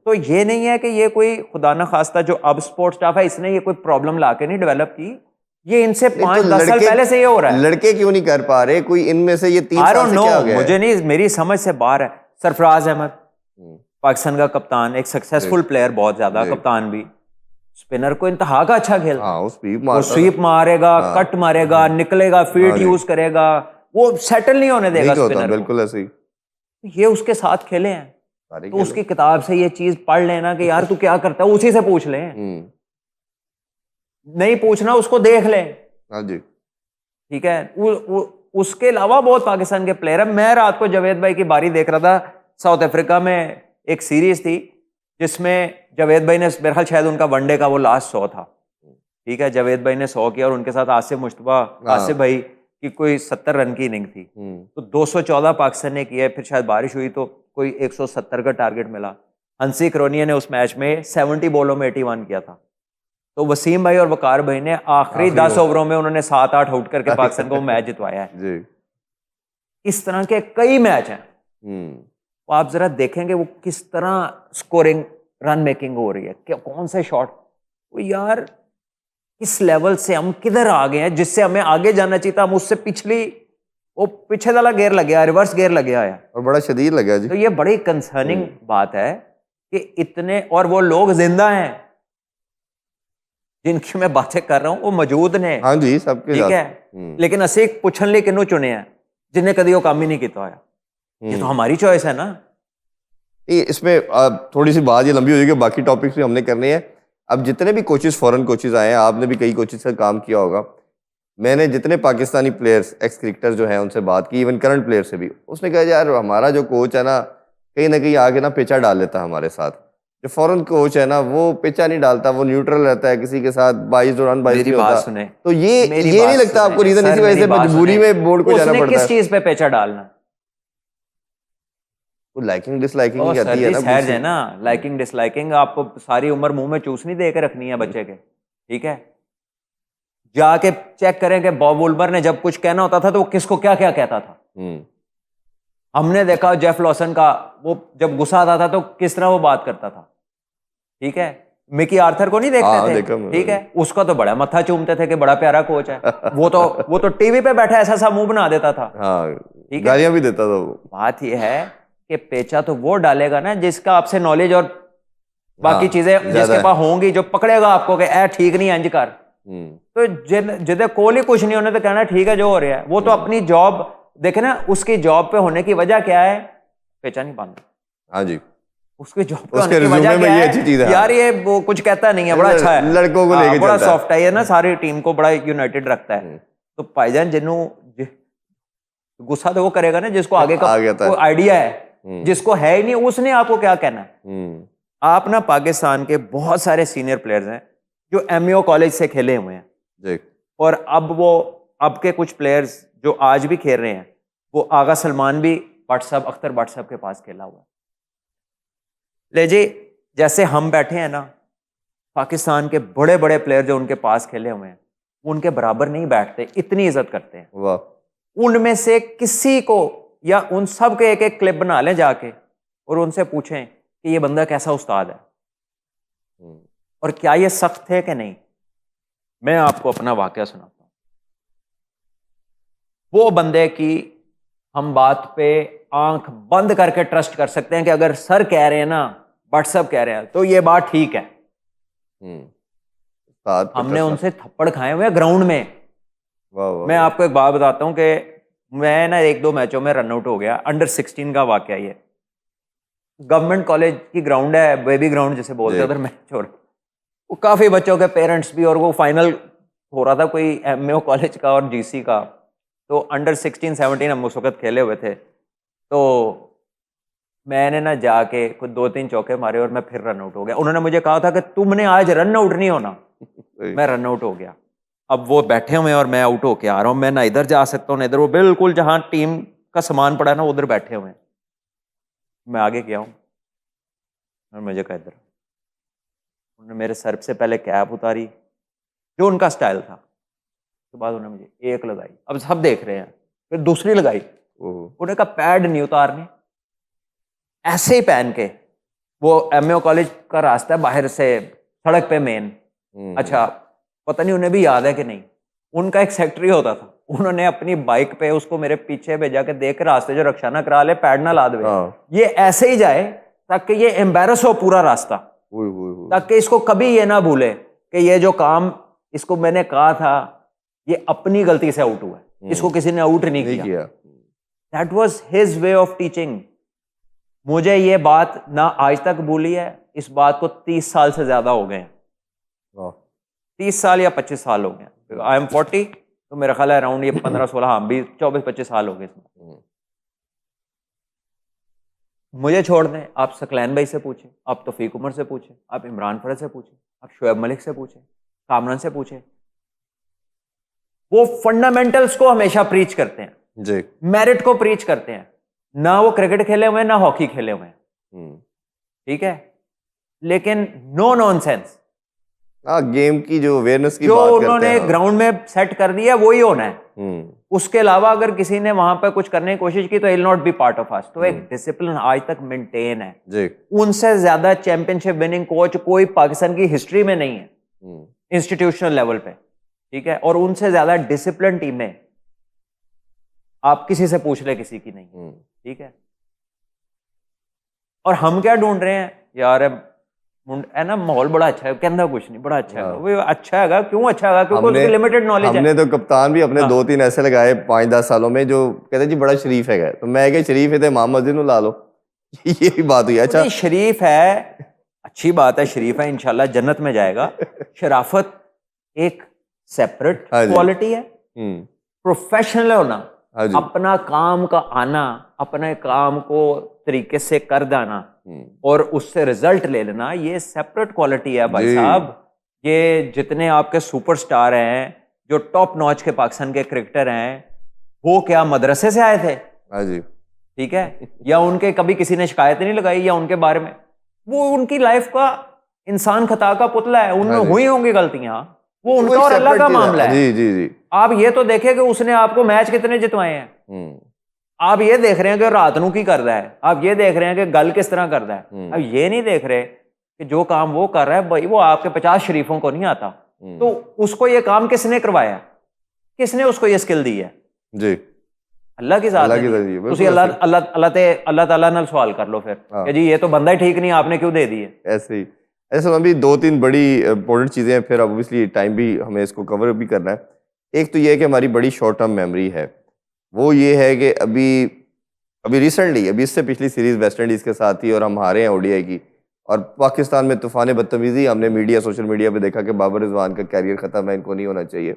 S2: तो ये नहीं है कि ये कोई खुदा ना खास्ता जो अब स्पोर्ट्स स्टाफ है इसने ये कोई प्रॉब्लम लाके नहीं डेवलप की, ये इनसे 5-10 साल पहले से ये हो रहा है।
S1: लड़के क्यों नहीं कर पा रहे? कोई इनमें से ये 3 साल से क्या हो गया?
S2: मुझे नहीं, मेरी समझ से बाहर है। सरफराज अहमद पाकिस्तान का कप्तान, एक सक्सेसफुल प्लेयर, बहुत ज्यादा कप्तान भी, स्पिनर को इंतहा का अच्छा खेल,
S1: वो
S2: स्वीप मारेगा, कट मारेगा, निकलेगा, फीट यूज करेगा, वो सेटल नहीं होने देगा स्पिनर को।
S1: बिल्कुल ऐसे ही
S2: ये उसके साथ खेले हैं, तो उसकी किताब से ये चीज पढ़ लेना कि यार तू क्या करता है, उसी से पूछ ले। नहीं पूछना उसको देख ले।
S1: हाँ जी,
S2: ठीक है। उसके अलावा बहुत पाकिस्तान के प्लेयर है। मैं रात को जावेद भाई की बारी देख रहा था, साउथ अफ्रीका में एक सीरीज थी जिसमें जावेद भाई ने, मेरे ख्याल शायद उनका वनडे का वो लास्ट 100 था। ठीक है, जावेद भाई ने 100 किया और उनके साथ आसिफ मुश्तबा, आसिफ भाई की कोई 70 रन की इनिंग थी, तो 214 पाकिस्तान ने किया। फिर शायद बारिश हुई तो कोई 170 का टारगेट मिला। हंसी क्रोनिया ने उस मैच में 70 बॉलों में 81 किया था। तो वसीम भाई और वकार भाई ने आखिरी 10 ओवरों में उन्होंने 7-8 आउट करके पाकिस्तान को मैच जितवाया है। इस तरह के कई मैच हैं, तो आप जरा देखेंगे वो किस तरह स्कोरिंग, रन मेकिंग हो रही है, क्या कौन से शॉट, वो यार इस लेवल से हम किधर आ गए हैं जिससे हमें आगे जाना चाहिए था, हम उससे वो पीछे वाला गेयर लग गया, रिवर्स गेयर लग गया है
S1: और बड़ा शदीद लग गया जी।
S2: तो ये बड़ी कंसर्निंग बात है कि इतने, और वो लोग जिंदा हैं जिनकी मैं बातें कर रहा हूं, वो मौजूद ने।
S1: हाँ जी, सबके
S2: ठीक है, लेकिन असी पुछन लिए किन्नू चुने हैं जिन्हें कभी वो काम ही नहीं किया होया। ये तो हमारी चॉइस है ना।
S1: इसमें थोड़ी सी बात ये लंबी हो जाएगी, बाकी टॉपिक्स भी हमने करने हैं। अब जितने भी कोचेस, फॉरेन कोचेस आए हैं, आपने भी कई कोचेस का काम किया होगा, मैंने जितने पाकिस्तानी प्लेयर्स, एक्स क्रिकेटर्स जो हैं उनसे बात की, इवन करंट प्लेयर से भी, उसने कहा यार हमारा जो कोच है ना कहीं आगे ना पिचा डाल लेता है हमारे साथ। जो फॉरेन कोच है ना वो पिचा नहीं डालता, वो न्यूट्रल रहता है, किसी के साथ 22 दौरान 22 नहीं होता। तो ये नहीं लगता आपको रीजन इसी वजह से मजबूरी में बोर्ड को जाना पड़ता है?
S2: किस चीज पे पिचा डालना?
S1: लाइकिंग डिसलाइकिंग ही आती है ना,
S2: सहज है ना। लाइकिंग डिसलाइकिंग आपको सारी उम्र मुंह में चूसनी दे के रखनी है बच्चे के। ठीक है, जाके चेक करें कि बॉब वुलबर ने जब कुछ कहना होता था तो वो किसको क्या क्या कहता था। हमने देखा जेफ लॉसन का, वो जब गुस्सा आता था तो किस तरह वो बात करता था। ठीक है, मिकी आर्थर को नहीं देखते थे? ठीक है, उसका तो बड़ा मत्था चूमते थे कि बड़ा प्यारा कोच है। वो तो टीवी पे बैठा ऐसा सा मुंह बना देता था।
S1: ठीक है, गालियां भी देता था वो।
S2: बात ये है कि पेचा तो वो डालेगा ना जिसका आपसे नॉलेज और बाकी चीजें जिसके पास होंगी, जो पकड़ेगा आपको कि ए ठीक नहीं इंज कर। तो जिदे कोल ही कुछ नहीं होने तो कहना ठीक है जो हो रहा है। वो तो अपनी जॉब देखे ना, उसकी जॉब पे होने की वजह क्या है? पेचा नहीं बांधा।
S1: हाँ जी,
S2: उसके जॉब पे होने की वजह क्या है? यार ये वो कुछ कहता नहीं है, बड़ा अच्छा है,
S1: लड़कों को लेके
S2: बड़ा सॉफ्ट है, ये ना सारी टीम को बड़ा यूनाइटेड रखता है। तो भाईजान जिन्नू गुस्सा तो वो करेगा ना जिसको आगे का आइडिया है, जिसको है ही नहीं उसने आपको क्या कहना है। आप ना पाकिस्तान के बहुत सारे सीनियर प्लेयर्स हैं जो एमईओ कॉलेज से खेले हुए हैं जी। और अब के कुछ प्लेयर्स जो आज भी खेल रहे हैं, वो आगा सलमान भी अख्तर भट्ट साहब के पास खेला हुआ है। ले जी, जैसे हम बैठे हैं ना, पाकिस्तान के बड़े बड़े प्लेयर जो उनके पास खेले हुए हैं वो उनके बराबर नहीं बैठते, इतनी इज्जत करते हैं। वाह। उनमें से किसी को या उन सब के एक एक क्लिप बना लें जाके और उनसे पूछें कि ये बंदा कैसा उस्ताद है और क्या ये सख्त है कि नहीं। मैं आपको अपना वाकया सुनाता हूं। वो बंदे की हम बात पे आंख बंद करके ट्रस्ट कर सकते हैं कि अगर सर कह रहे हैं ना, भट्ट साहब कह रहे हैं, तो ये बात ठीक है। हमने उनसे थप्पड़ खाए हुए ग्राउंड में। मैं आपको एक बात बताता हूं कि मैं ना 1-2 मैचों में रन आउट हो गया। अंडर 16 का वाकया ये, गवर्नमेंट कॉलेज की ग्राउंड है, बेबी ग्राउंड जिसे बोलते हैं, उधर मैच हो रहा। वो काफी बच्चों के पेरेंट्स भी, और वो फाइनल हो रहा था कोई एमईओ कॉलेज का और जीसी का। तो अंडर 16-17 हम उस वक्त खेले हुए थे। तो मैंने ना जाके कुछ 2-3 चौके मारे और मैं फिर रन आउट हो गया। उन्होंने मुझे कहा था कि तुमने आज रन आउट नहीं होना। मैं रन आउट हो गया। अब वो बैठे हुए और मैं आउट होके आ रहा हूँ, मैं ना इधर जा सकता हूँ ना इधर। वो बिल्कुल जहां टीम का सामान पड़ा है ना उधर बैठे हुए हैं। मैं आगे गया हूँ और मुझे कहा इधर। उन्होंने मेरे सर से पहले कैप उतारी, जो उनका स्टाइल था, उसके बाद उन्होंने मुझे एक लगाई, अब सब देख रहे हैं, फिर दूसरी लगाई। उन्होंने कहा पैड नहीं उतारने, ऐसे ही पहन के। वो एमएओ कॉलेज का रास्ता है बाहर से, सड़क पे मेन। अच्छा, पता नहीं उन्हें भी याद है कि नहीं, उनका एक सेक्रेटरी होता था, उन्होंने अपनी बाइक पे उसको मेरे पीछे भेजा के देख रास्ते जो रक्षा ना करा ले, पैड ना ला दे, ये ऐसे ही जाए ताकि ये एम्बेरस हो पूरा रास्ता, ताकि इसको कभी ये ना भूले कि ये जो काम इसको मैंने कहा था ये अपनी गलती से आउट हुआ है, इसको किसी ने आउट नहीं किया। That was his way of teaching. मुझे ये बात ना आज तक भूली है, इस बात को 30 साल से ज्यादा हो गए, 30 साल या 25 साल हो गए। आई एम 40, तो मेरा ख्याल है अराउंड ये 15-16, हाँ 24-25 साल हो गए इसमें। मुझे छोड़ दें, आप सकलैन भाई से पूछें, आप तौफीक उमर से पूछें, आप इमरान फरद से पूछें, आप शोएब मलिक से पूछें, कामरान से पूछें, वो फंडामेंटल्स को हमेशा प्रीच करते हैं जी, मेरिट को प्रीच करते हैं। ना वो क्रिकेट खेले हुए हैं, ना हॉकी खेले हुए हैं, ठीक है, लेकिन नो नॉनसेंस।
S1: गेम की जो अवेयरनेस की
S2: जो
S1: बात
S2: उन्होंने
S1: करते हैं,
S2: ग्राउंड में सेट कर दिया वही होना है। उसके अलावा अगर किसी ने वहां पर कुछ करने की कोशिश की तो will not be part of us. तो एक डिसिप्लिन आज तक मेंटेन है जी। उनसे ज्यादा चैंपियनशिप विनिंग कोच कोई पाकिस्तान की हिस्ट्री में नहीं है इंस्टीट्यूशनल लेवल पे, ठीक है, और उनसे ज्यादा डिसिप्लिन टीमें आप किसी से पूछ ले, किसी की नहीं, ठीक है। और हम क्या ढूंढ रहे हैं यार, है ना, माहौल बड़ा अच्छा है, कहना कुछ नहीं, बड़ा अच्छा है, वो अच्छा है, क्यों अच्छा है, क्योंकि उसकी लिमिटेड नॉलेज है।
S1: हमने तो कप्तान भी अपने 2-3 ऐसे लगाए 5-10 सालों में जो कहते जी बड़ा शरीफ है, तो मैं क्या शरीफ है, मोहम्मद दिन ला लो, ये भी बात हुई। अच्छा,
S2: शरीफ है, अच्छी बात है, शरीफ है, इंशाल्लाह जन्नत में जाएगा। शराफत एक सेपरेट क्वालिटी है, प्रोफेशनल होना, अपना काम का आना, अपने काम को तरीके से कर देना और उससे रिजल्ट ले लेना, ये सेपरेट क्वालिटी है भाई साहब। ये जितने आपके सुपरस्टार हैं, जो टॉप नॉच के पाकिस्तान के क्रिकेटर हैं, वो क्या मदरसे से आए थे? ठीक है, या उनके कभी किसी ने शिकायत नहीं लगाई या उनके बारे में, वो उनकी लाइफ का इंसान खता का पुतला है, उनमें हुई होंगी गलतियां, वो उनका और अल्लाह का मामला है।
S1: जी जी जी।
S2: आप ये तो देखें कि उसने आपको मैच कितने जितवाए हैं, आप ये देख रहे हैं कि रात नू की कर रहा है, आप ये देख रहे हैं कि गल किस तरह कर रहा है, अब ये नहीं देख रहे कि जो काम वो कर रहा है भाई वो आपके 50 शरीफों को नहीं आता, तो उसको ये काम किसने करवाया, किसने उसको ये स्किल दी है? जी, अल्लाह की जात है। तुसी अल्लाह ताला नाल सवाल कर लो फिर कि जी ये तो बंदा ही ठीक नहीं, आपने क्यों दे दी है?
S1: ऐसे ही ऐसे अभी 2-3 बड़ी इंपॉर्टेंट चीज़ें हैं, फिर ऑब्वियसली टाइम भी हमें इसको कवर भी करना है। एक तो ये है कि हमारी बड़ी शॉर्ट टर्म मेमोरी है, वो ये है कि अभी रिसेंटली, अभी इससे पिछली सीरीज़ वेस्ट इंडीज़ के साथ थी और हम हारे हैं ओडीआई की, और पाकिस्तान में तूफ़ान बदतमीज़ी, हमने मीडिया, सोशल मीडिया पे देखा कि बाबर रिजवान का कैरियर ख़त्म है, इनको नहीं होना चाहिए।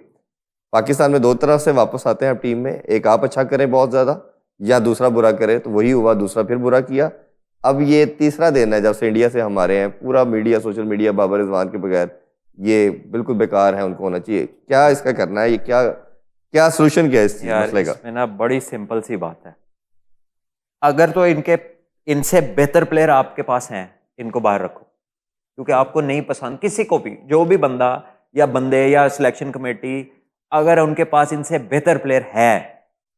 S1: पाकिस्तान में 2 तरफ से वापस आते हैं अब टीम में, एक आप अच्छा करें बहुत ज़्यादा, या दूसरा बुरा करे, तो वही हुआ, दूसरा फिर बुरा किया। अब ये तीसरा दिन है जब से इंडिया से हमारे हैं, पूरा media, social media Babar Rizwan के बगैर ये बिल्कुल बेकार है, उनको होना चाहिए। क्या इसका करना है, ये क्या सोल्यूशन क्या है इस मसले का?
S2: इसमें ना बड़ी सिंपल सी बात है, अगर तो इनसे बेहतर प्लेयर आपके पास हैं, इनको बाहर रखो, क्योंकि आपको नहीं पसंद किसी को भी, जो भी बंदा या बंदे या सिलेक्शन कमेटी, अगर उनके पास इनसे बेहतर प्लेयर है,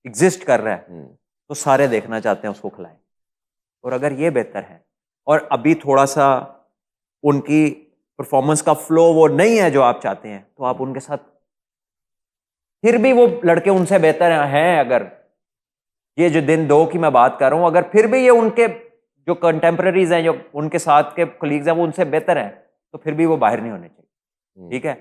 S2: एग्जिस्ट कर रहा है, तो सारे देखना चाहते हैं उसको खिलाएं। और अगर ये बेहतर है और अभी थोड़ा सा उनकी परफॉर्मेंस का फ्लो वो नहीं है जो आप चाहते हैं, तो आप उनके साथ, फिर भी वो लड़के उनसे बेहतर हैं, अगर ये जो दिन 2 की मैं बात कर रहा हूं, अगर फिर भी ये उनके जो कंटेम्प्रेरीज हैं, जो उनके साथ के कलीग्स हैं, वो उनसे बेहतर हैं, तो फिर भी वो बाहर नहीं होने चाहिए, ठीक है।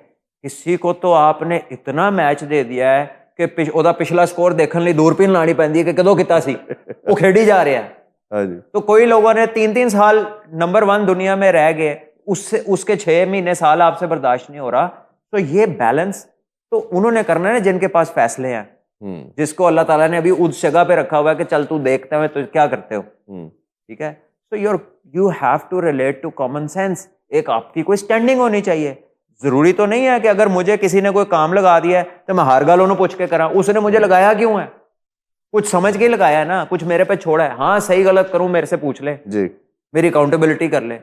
S2: किसी को तो आपने इतना मैच दे दिया है कि ਉਹਦਾ पिछला स्कोर देखने लिए दूरबीन लानी पैंदी है कि कदों किता सी, वो खेड़ी जा रहा है। तो कोई लोगों ने 3-3 साल नंबर 1 दुनिया में रह गए, उसके 6 महीने साल आपसे बर्दाश्त नहीं हो रहा। तो ये बैलेंस तो उन्होंने करना है जिनके पास फैसले हैं, जिसको अल्लाह ताला ने अभी उस जगह पे रखा हुआ है कि चल तू देखते हुए तो क्या करते हो, ठीक है। So you have to relate to common sense. एक आपकी कोई स्टैंडिंग होनी चाहिए। जरूरी तो नहीं है कि अगर मुझे किसी ने कोई काम लगा दिया है तो मैं हार गालों पूछ के करा, उसने मुझे लगाया क्यों है, कुछ समझ के ही लगाया है ना, कुछ मेरे पे छोड़ा है। हाँ सही गलत करूं मेरे से पूछ ले,
S1: जी
S2: मेरी अकाउंटेबिलिटी कर ले।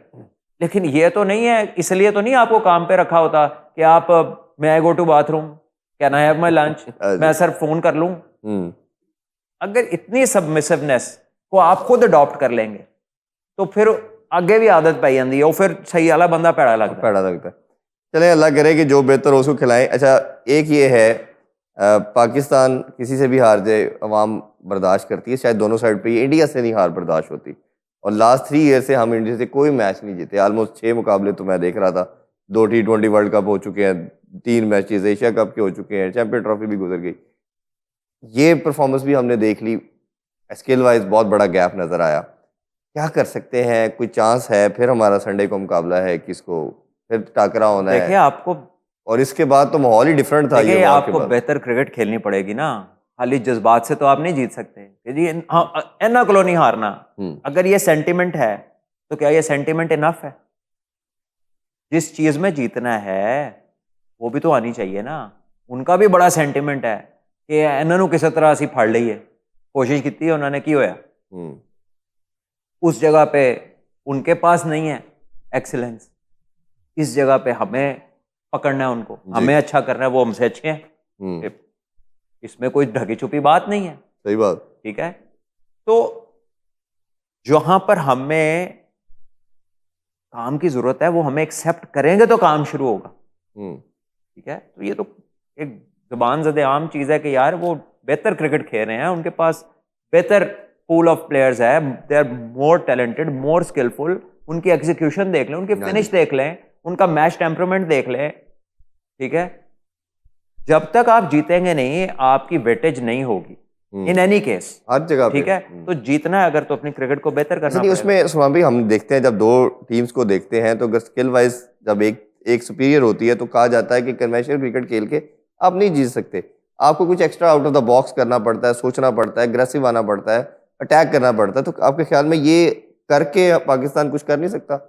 S2: लेकिन ये तो नहीं है, इसलिए तो नहीं आपको काम पे रखा होता कि आप मैं I go to bathroom, can I have my lunch, मैं सर फोन कर लूं। अगर इतनी सबमिसिवनेस को आप खुद अडॉप्ट कर लेंगे तो फिर आगे भी आदत पाई जाती है, वो फिर सही वाला बंदा पैड़ा लगता है।
S1: पैड़ा लगता है। चले अल्लाह करे कि जो बेहतर हो उसको खिलाएं। अच्छा एक ये है पाकिस्तान किसी से भी हार जाए अवाम बर्दाश्त करती है, शायद दोनों साइड पे। इंडिया से नहीं हार बर्दाश्त होती, और लास्ट 3 ईयर से हम इंडिया से कोई मैच नहीं जीते। ऑलमोस्ट 6 मुकाबले तो मैं देख रहा था, 2 T20 वर्ल्ड कप हो चुके हैं, 3 मैचेस एशिया कप के हो चुके हैं, चैंपियन ट्रॉफी भी गुजर गई। ये परफॉर्मेंस भी हमने देख ली, स्किल वाइज बहुत बड़ा गैप नज़र आया। क्या कर सकते हैं? कोई चांस है फिर हमारा संडे को मुकाबला है, किसको फिर टाकरा होना है?
S2: देखिए आपको,
S1: और इसके बाद तो माहौल ही डिफरेंट था।
S2: देखिए
S1: ये
S2: आपको बेहतर क्रिकेट खेलनी पड़ेगी ना, खाली जज्बात से तो आप नहीं जीत सकते कि जी एना कॉलोनी हारना। अगर ये सेंटिमेंट है तो क्या ये सेंटिमेंट इनफ है? जिस चीज में जीतना है वो भी तो आनी चाहिए ना। उनका भी बड़ा सेंटिमेंट है कि इन्हों किस तरह असी फड़ लीए, कोशिश की है उन्होंने, की होया उस जगह पे उनके पास नहीं है एक्सीलेंस, इस जगह पे हमें पकड़ना है उनको, हमें अच्छा करना है, वो हमसे अच्छे हैं। इसमें कोई ढकी छुपी बात नहीं है।
S1: सही बात।
S2: ठीक है, तो जहां पर हमें काम की जरूरत है वो हमें एक्सेप्ट करेंगे तो काम शुरू होगा। ठीक है, तो ये तो एक जुबान ज़दे आम चीज़ है कि यार वो बेहतर क्रिकेट खेल रहे हैं, उनके पास बेहतर पूल ऑफ प्लेयर्स है, they are more talented, more skilful. उनकी एग्जीक्यूशन देख लें, उनकी फिनिश देख लें, उनका मैच टेम्परामेंट देख लें। ठीक है, जब तक आप जीतेंगे नहीं आपकी वेटेज नहीं होगी इन एनी केस,
S1: हर जगह।
S2: ठीक है, तो जीतना है अगर तो अपनी क्रिकेट को बेहतर करना पड़ेगा।
S1: उसमें सुमान भाई हम देखते हैं जब 2 टीम्स को देखते हैं तो अगर स्किल वाइज जब एक सुपीरियर होती है तो कहा जाता है कि कन्वेंशनल क्रिकेट खेल के आप नहीं जीत सकते, आपको कुछ extra out of the box करना पड़ता है, सोचना पड़ता है, एग्रेसिव आना पड़ता है, अटैक करना पड़ता है। तो आपके ख्याल में ये करके पाकिस्तान कुछ कर नहीं सकता?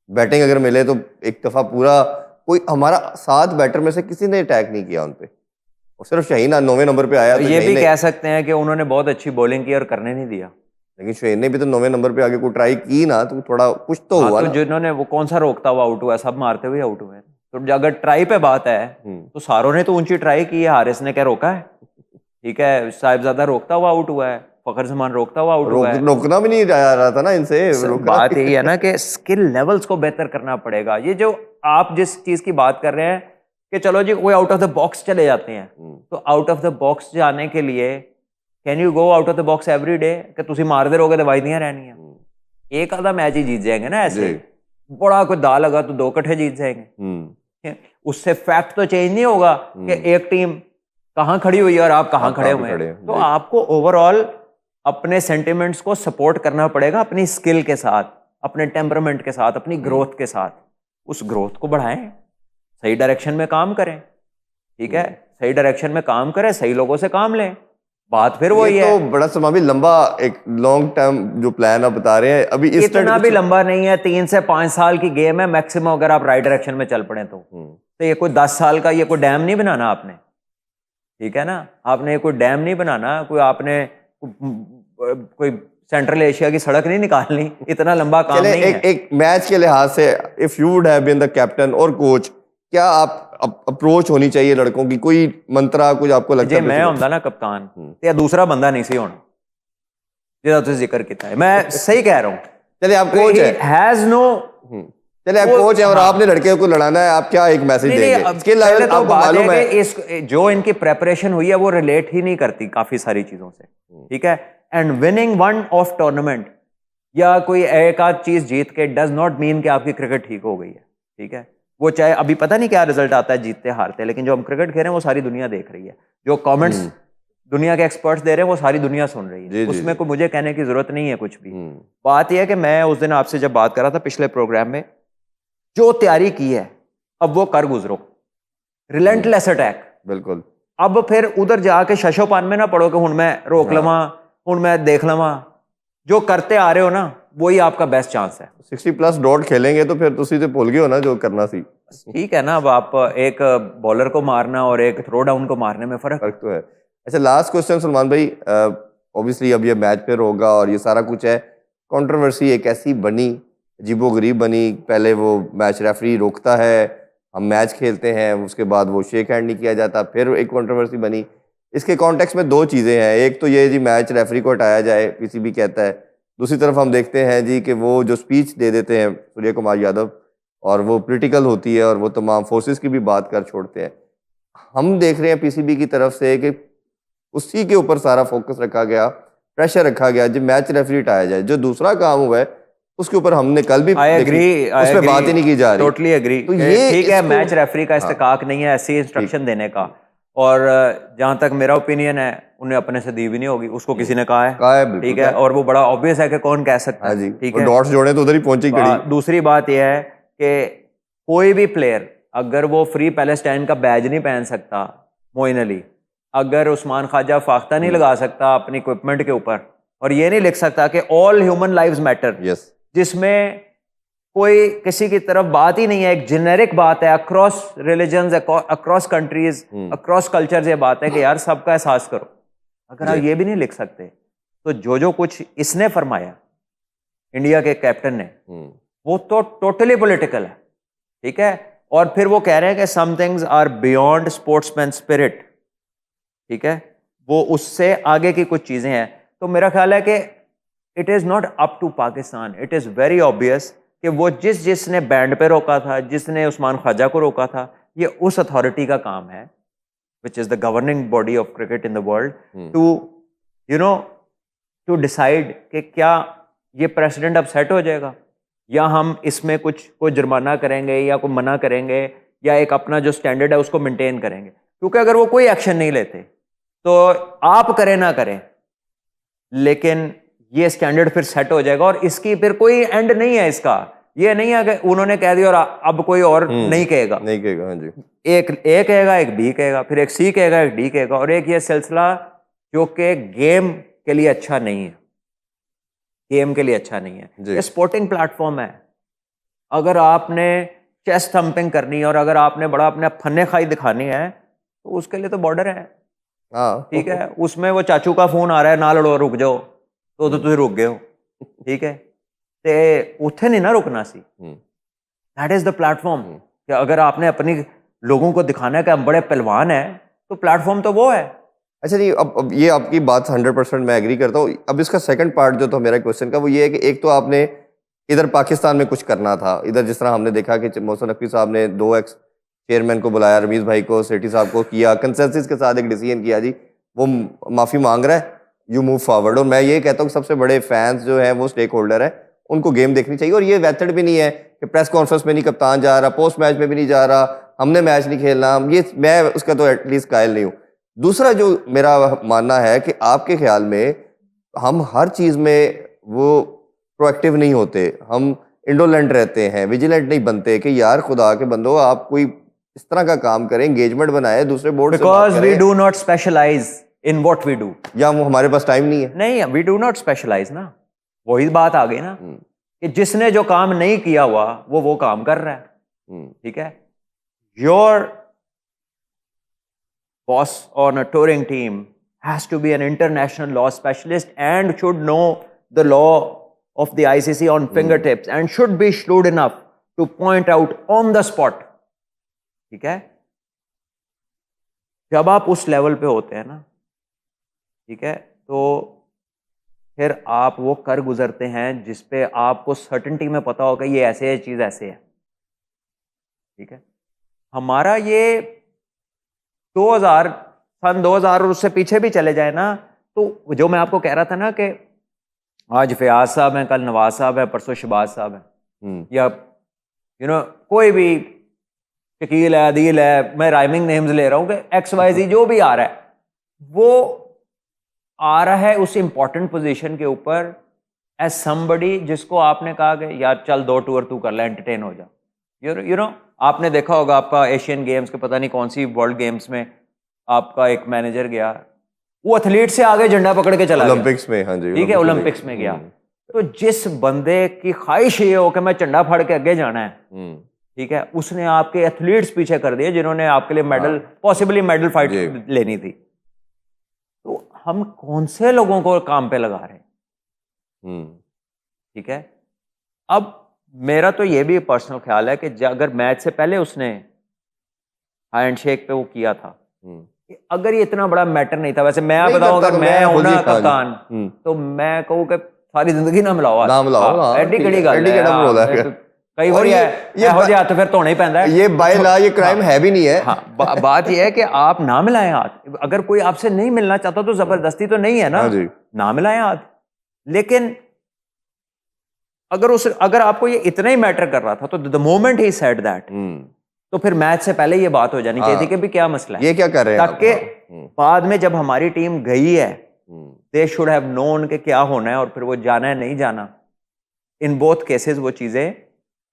S1: बैटिंग अगर मिले तो एक दफ़ा पूरा कोई हमारा 7 बैटर में से किसी ने अटैक नहीं किया उन पे, और सिर्फ शाहीन 9वें नंबर पे आया। तो
S2: ये भी कह सकते हैं कि उन्होंने बहुत अच्छी बॉलिंग की और करने नहीं दिया,
S1: लेकिन शाहीन ने भी तो 9वें नंबर पे आगे कोई ट्राई की ना, तो थोड़ा कुछ तो हुआ
S2: तो
S1: ना।
S2: जिन्होंने वो कौन सा रोकता हुआ आउट हुआ, सब मारते हुए आउट हुए। तो अगर ट्राई पे बात है तो सारों ने तो ऊंची ट्राई की है, हारिस ने क्या रोका है? ठीक है, साहिबजादा रोकता हुआ आउट हुआ है, फखर जमान रोकता हुआ आउट हुआ है।
S1: रोकना भी नहीं जा रहा था ना इनसे।
S2: बात यही है ना कि स्किल लेवल्स को बेहतर करना पड़ेगा। ये जो आप जिस चीज की बात कर रहे हैं कि चलो जी कोई आउट ऑफ द बॉक्स चले जाते हैं, तो आउट ऑफ द बॉक्स जाने के लिए can you go out of the box every day कि तुसी मारते रहोगे तो वाजदियां रहनी है? एक आधा मैच ही जीत जाएंगे ना ऐसे, बड़ा कोई दा लगा तो 2 इकट्ठे जीत जाएंगे। उससे फैक्ट तो चेंज नहीं होगा कि एक टीम कहाँ खड़ी हुई है और आप कहाँ खड़े हुए हैं। तो आपको ओवरऑल अपने सेंटिमेंट्स को सपोर्ट करना पड़ेगा, अपनी स्किल के साथ, अपने टेम्परामेंट के साथ, अपनी ग्रोथ के साथ। उस ग्रोथ को बढ़ाएं, सही डायरेक्शन में काम करें। ठीक है, सही डायरेक्शन में काम करें, सही लोगों से काम लें। बात फिर वही है।
S1: तो बड़ा समा भी लंबा एक लॉन्ग टर्म जो प्लान आप बता रहे हैं, अभी
S2: इतना भी लंबा नहीं है, 3 से 5 साल की गेम है मैक्सिमम, अगर आप राइट डायरेक्शन में चल पड़े तो ये कोई 10 साल का ये कोई डैम नहीं बनाना आपने। ठीक है ना, आपने कोई डैम नहीं बनाना, कोई आपने कोई सेंट्रल एशिया की सड़क नहीं निकालनी, इतना लंबा काम नहीं है।
S1: एक मैच के लिहाज से if you would have been the captain और कोच, क्या आप अप्रोच होनी चाहिए लड़कों की? कोई मंत्रा कुछ आपको लगता है?
S2: मैं होंदा ना कप्तान ते दूसरा बंदा नहीं सी होना जिहदा तुसीं जिक्र कीता है, मैं सही कह रहा हूं।
S1: चलिए आप कोच है,
S2: हैज नो,
S1: चलिए आप कोच है और आपने लड़के को लड़ाना है, आप क्या एक मैसेज देंगे? स्किल लेवल
S2: तो
S1: आपको मालूम है
S2: इस जो इनकी प्रेपरेशन हुई है वो रिलेट ही नहीं करती काफी सारी चीजों से। ठीक है, and winning one of tournament या कोई एक आध चीज जीत के डज नॉट मीन कि आपकी क्रिकेट ठीक हो गई है। ठीक है, वो चाहे अभी पता नहीं क्या रिजल्ट आता है जीतते हारते, लेकिन जो हम क्रिकेट खेल रहे हैं वो सारी दुनिया देख रही है, जो कमेंट्स दुनिया के एक्सपर्ट्स दे रहे हैं वो सारी दुनिया सुन रही है। उसमें कोई मुझे कहने की जरूरत नहीं है कुछ भी। बात यह है कि मैं उस दिन आपसे जब बात कर रहा था पिछले प्रोग्राम में, जो तैयारी की है अब वो कर गुजरो, रिलेंटलेस अटैक।
S1: बिल्कुल।
S2: अब फिर उधर जाके शशोपान में ना पड़ो कि हुण मैं रोक लवा, हुण मैं देख लवा। जो करते आ रहे हो ना वही आपका बेस्ट चांस है।
S1: 60+ डॉट खेलेंगे तो फिर तुसी तो भूल गए हो ना जो करना सी।
S2: ठीक है ना, अब आप एक बॉलर को मारना और एक थ्रो डाउन को मारने में फर्क
S1: तो है। अच्छा लास्ट क्वेश्चन सलमान भाई, ऑब्वियसली अब ये मैच फिर होगा और ये सारा कुछ है। कंट्रोवर्सी एक ऐसी बनी, अजीबोगरीब बनी। पहले वो मैच रेफरी रोकता है, हम मैच खेलते हैं, उसके बाद वो शेक हैंड नहीं किया जाता, फिर एक कंट्रोवर्सी बनी। इसके कॉन्टेक्स्ट में दो चीज़ें हैं, एक तो ये जी मैच रेफरी को हटाया जाए, पीसीबी कहता है। दूसरी तरफ हम देखते हैं जी कि वो जो स्पीच दे देते हैं सूर्य कुमार यादव, और वो पॉलिटिकल होती है और वो तमाम फोर्सेस की भी बात कर छोड़ते हैं। हम देख रहे हैं पीसीबी की तरफ से कि उसी के ऊपर सारा फोकस रखा गया, प्रेशर रखा गया जी मैच रेफरी हटाया जाए। जो दूसरा काम हुआ है उसके ऊपर हमने कल भी
S2: आई एग्री,
S1: उस पर बात ही नहीं की जा रही।
S2: Totally agree.
S1: तो ये
S2: ठीक है,
S1: इसको-
S2: मैच रेफरी का
S1: हाँ,
S2: इस्तेकाक नहीं है ऐसी इंस्ट्रक्शन देने का, और जहां तक मेरा ओपिनियन है उन्हें अपने से दी भी नहीं होगी, उसको किसी ने कहा है,
S1: बिल्कुल
S2: ठीक है, और वो बड़ा ऑब्वियस है कि कौन कह सकता
S1: हाँ
S2: है,
S1: जी,
S2: ठीक
S1: और
S2: है।
S1: डॉट्स जोड़े तो उधर ही पहुंची घड़ी।
S2: दूसरी बात यह है कि कोई भी प्लेयर अगर वो फ्री पैलेस्टाइन का बैज नहीं पहन सकता, मोइन अली अगर उस्मान ख्वाजा फाख्ता नहीं लगा सकता अपनी इक्विपमेंट के ऊपर, और ये नहीं लिख सकता कि all human lives matter,
S1: yes,
S2: जिसमें कोई किसी की तरफ बात ही नहीं है, एक जेनेरिक बात है across religions, across countries, across cultures, ये बात है कि यार सबका एहसास करो। अगर आप ये भी नहीं लिख सकते तो जो कुछ इसने फरमाया इंडिया के कैप्टन ने, वो तो टोटली पॉलिटिकल है, ठीक है। और फिर वो कह रहे हैं कि some things are beyond sportsman spirit, ठीक है, वो उससे आगे की कुछ चीजें हैं। तो मेरा ख्याल है कि it is not up to Pakistan, it is very obvious कि वो जिसने बैंड पे रोका था, जिसने उस्मान ख्वाजा को रोका था, ये उस अथॉरिटी का काम है which is the governing body of cricket in the world, to decide कि क्या ये प्रेसिडेंट अब सेट हो जाएगा या हम इसमें कोई जुर्माना करेंगे या कोई मना करेंगे या एक अपना जो स्टैंडर्ड है उसको मेंटेन करेंगे। क्योंकि अगर वो कोई एक्शन नहीं लेते तो आप करें ना करें, लेकिन ये स्टैंडर्ड फिर सेट हो जाएगा और इसकी फिर कोई एंड नहीं है। इसका ये नहीं है कि उन्होंने कह दिया और अब कोई और नहीं कहेगा,
S1: हाँ जी।
S2: एक ए कहेगा, एक बी कहेगा, फिर एक सी कहेगा, एक डी कहेगा, और एक ये सिलसिला जो कि गेम के लिए अच्छा नहीं है, गेम के लिए अच्छा नहीं है। ये स्पोर्टिंग प्लेटफॉर्म है। अगर आपने चेस्ट थम्पिंग करनी है और अगर आपने बड़ा अपने फन्ने खाई दिखानी है तो उसके लिए तो बॉर्डर है, ठीक है। उसमें वो चाचू का फोन आ रहा है ना लड़ो रुक जाओ, तो तुम रुक गए हो, ठीक है, ते उथे नहीं ना रुकना सी। दैट इज द प्लेटफॉर्म कि अगर आपने अपनी लोगों को दिखाना है कि हम बड़े पहलवान हैं तो प्लेटफॉर्म तो वो है।
S1: अच्छा जी, अब ये आपकी बात 100% मैं एग्री करता हूँ। अब इसका सेकंड पार्ट जो था मेरा क्वेश्चन का वो ये है कि एक तो आपने इधर पाकिस्तान में कुछ करना था, इधर जिस तरह हमने देखा कि मोहसिन नकवी साहब ने 2 एक्स चेयरमैन को बुलाया, रमीज भाई को, सेठी साहब को किया, कंसेंसस के साथ एक डिसीजन किया जी वो माफ़ी मांग रहा है, यू मूव फॉरवर्ड। और मैं ये कहता हूँ कि सबसे बड़े फैंस जो हैं वो स्टेक होल्डर है, उनको गेम देखनी चाहिए। और ये मेथड भी नहीं है कि प्रेस कॉन्फ्रेंस में नहीं कप्तान जा रहा, पोस्ट मैच में भी नहीं जा रहा, हमने मैच नहीं खेलना, ये मैं उसका तो एटलीस्ट कायल नहीं हूँ। दूसरा जो मेरा मानना है कि आपके ख्याल में हम हर चीज़ में वो प्रोएक्टिव नहीं होते, हम इंडोलेंट रहते हैं, विजिलेंट नहीं बनते कि यार खुदा के बंदो आप कोई इस तरह का काम करें, एंगेजमेंट बनाए, दूसरे बोर्ड से बात
S2: because we do not specialise in what we do,
S1: या वो हमारे पास टाइम नहीं है।
S2: नहीं, वी डू नॉट स्पेशलाइज ना, वही बात आ गई ना कि जिसने जो काम नहीं किया हुआ वो काम कर रहा है, ठीक है। Your boss on a touring team has to be an international law specialist and should know the law of the ICC on fingertips and should be shrewd enough to point out on the spot, ठीक है। जब आप उस level पे होते हैं ना, ठीक है, तो फिर आप वो कर गुजरते हैं जिसपे आपको सर्टेनिटी में पता होगा ये ऐसे है, चीज ऐसे है, ठीक है। हमारा ये 2000 और उससे पीछे भी चले जाए ना, तो जो मैं आपको कह रहा था ना कि आज फयाज साहब हैं, कल नवाज साहब है, परसों शहबाज साहब हैं, या कोई भी शकील है, अदील है, मैं राइमिंग नेम्स ले रहा हूँ कि XYZ जो भी आ रहा है, वो आ रहा है उस इंपॉर्टेंट पोजीशन के ऊपर एज समबडी जिसको आपने कहा कि यार चल 2 टूर तू कर ले, एंटरटेन हो जा। यू नो आपने देखा होगा आपका एशियन गेम्स के पता नहीं कौन सी वर्ल्ड गेम्स में आपका एक मैनेजर गया, वो एथलीट से आगे झंडा पकड़ के चला
S1: ओलंपिक्स में, हाँ जी,
S2: ठीक है, ओलंपिक्स में गया। तो जिस बंदे की ख्वाहिश ये हो कि मैं झंडा फाड़ के आगे जाना है, ठीक है, उसने आपके एथलीट्स पीछे कर दिए जिन्होंने आपके लिए मेडल, पॉसिबली मेडल फाइट लेनी थी। तो हम कौन से लोगों को काम पे लगा रहे हैं?
S1: हम्म,
S2: ठीक है, अब मेरा तो ये भी पर्सनल ख्याल है कि अगर मैच से पहले उसने हैंड शेक पे वो किया था, कि अगर ये इतना बड़ा मैटर नहीं था, वैसे मैं
S1: नहीं
S2: बताऊं
S1: करता
S2: अगर
S1: तो
S2: मैं हूं
S1: खुद ही,
S2: ना
S1: हाँ जी,
S2: कप्तान, तो मैं कहूँ कि सारी जिंदगी ना मिलाओ हाथ।
S1: नाम लाओ, हाँ,
S2: एडी
S1: ठीक
S2: कड़ी
S1: है,
S2: गल
S1: एडी
S2: है,
S1: केड़ा
S2: हाँ,
S1: बोला
S2: मैं
S1: है।
S2: तो कई
S1: और
S2: बार
S1: ये
S2: ਇਹੋ ਜਿਹੇ ਹੱਥ ਫਿਰ ਧੋਣੇ ही पैंदा है।
S1: ये बाय लॉ ये क्राइम है भी नहीं है।
S2: हाँ, बात यह है कि आप ना मिलाएं हाथ। अगर कोई आपसे नहीं मिलना चाहता तो जबरदस्ती तो नहीं है ना,
S1: हाँ जी,
S2: ना मिलाएं हाथ। लेकिन अगर आपको ये इतना ही मैटर कर रहा था तो the moment he said that, तो फिर मैच से पहले ये बात हो जानी चाहिए थी कि भी क्या मसला है,
S1: ये क्या कर रहे हैं आप?
S2: ताकि
S1: हाँ,
S2: बाद में जब हमारी टीम गई है, दे शुड हैव नोन कि क्या होना है और फिर वो जाना है नहीं जाना। इन बोथ केसेस वो चीजें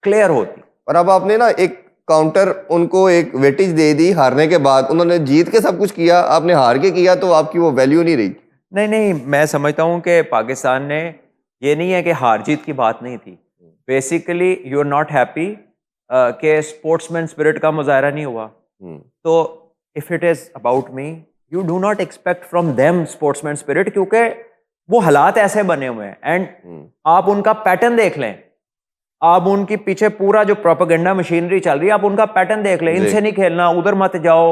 S2: क्लियर होती।
S1: और अब आपने ना एक काउंटर उनको एक वेटेज दे दी हारने के बाद, उन्होंने जीत के सब कुछ किया, आपने हार के किया, तो आपकी वो वैल्यू नहीं रही।
S2: नहीं नहीं, मैं समझता हूं कि पाकिस्तान ने, ये नहीं है कि हार जीत की बात नहीं थी, basically you are not happy कि स्पोर्ट्समैन स्पिरिट का मुजाहरा नहीं हुआ। तो if it is about me, you do not expect from them sportsman spirit, क्योंकि वो हालात ऐसे बने हुए हैं। एंड आप उनका पैटर्न देख लें, आप उनकी पीछे पूरा जो प्रोपेगेंडा मशीनरी चल रही है, आप उनका पैटर्न देख लें। इनसे नहीं खेलना, उधर मत जाओ,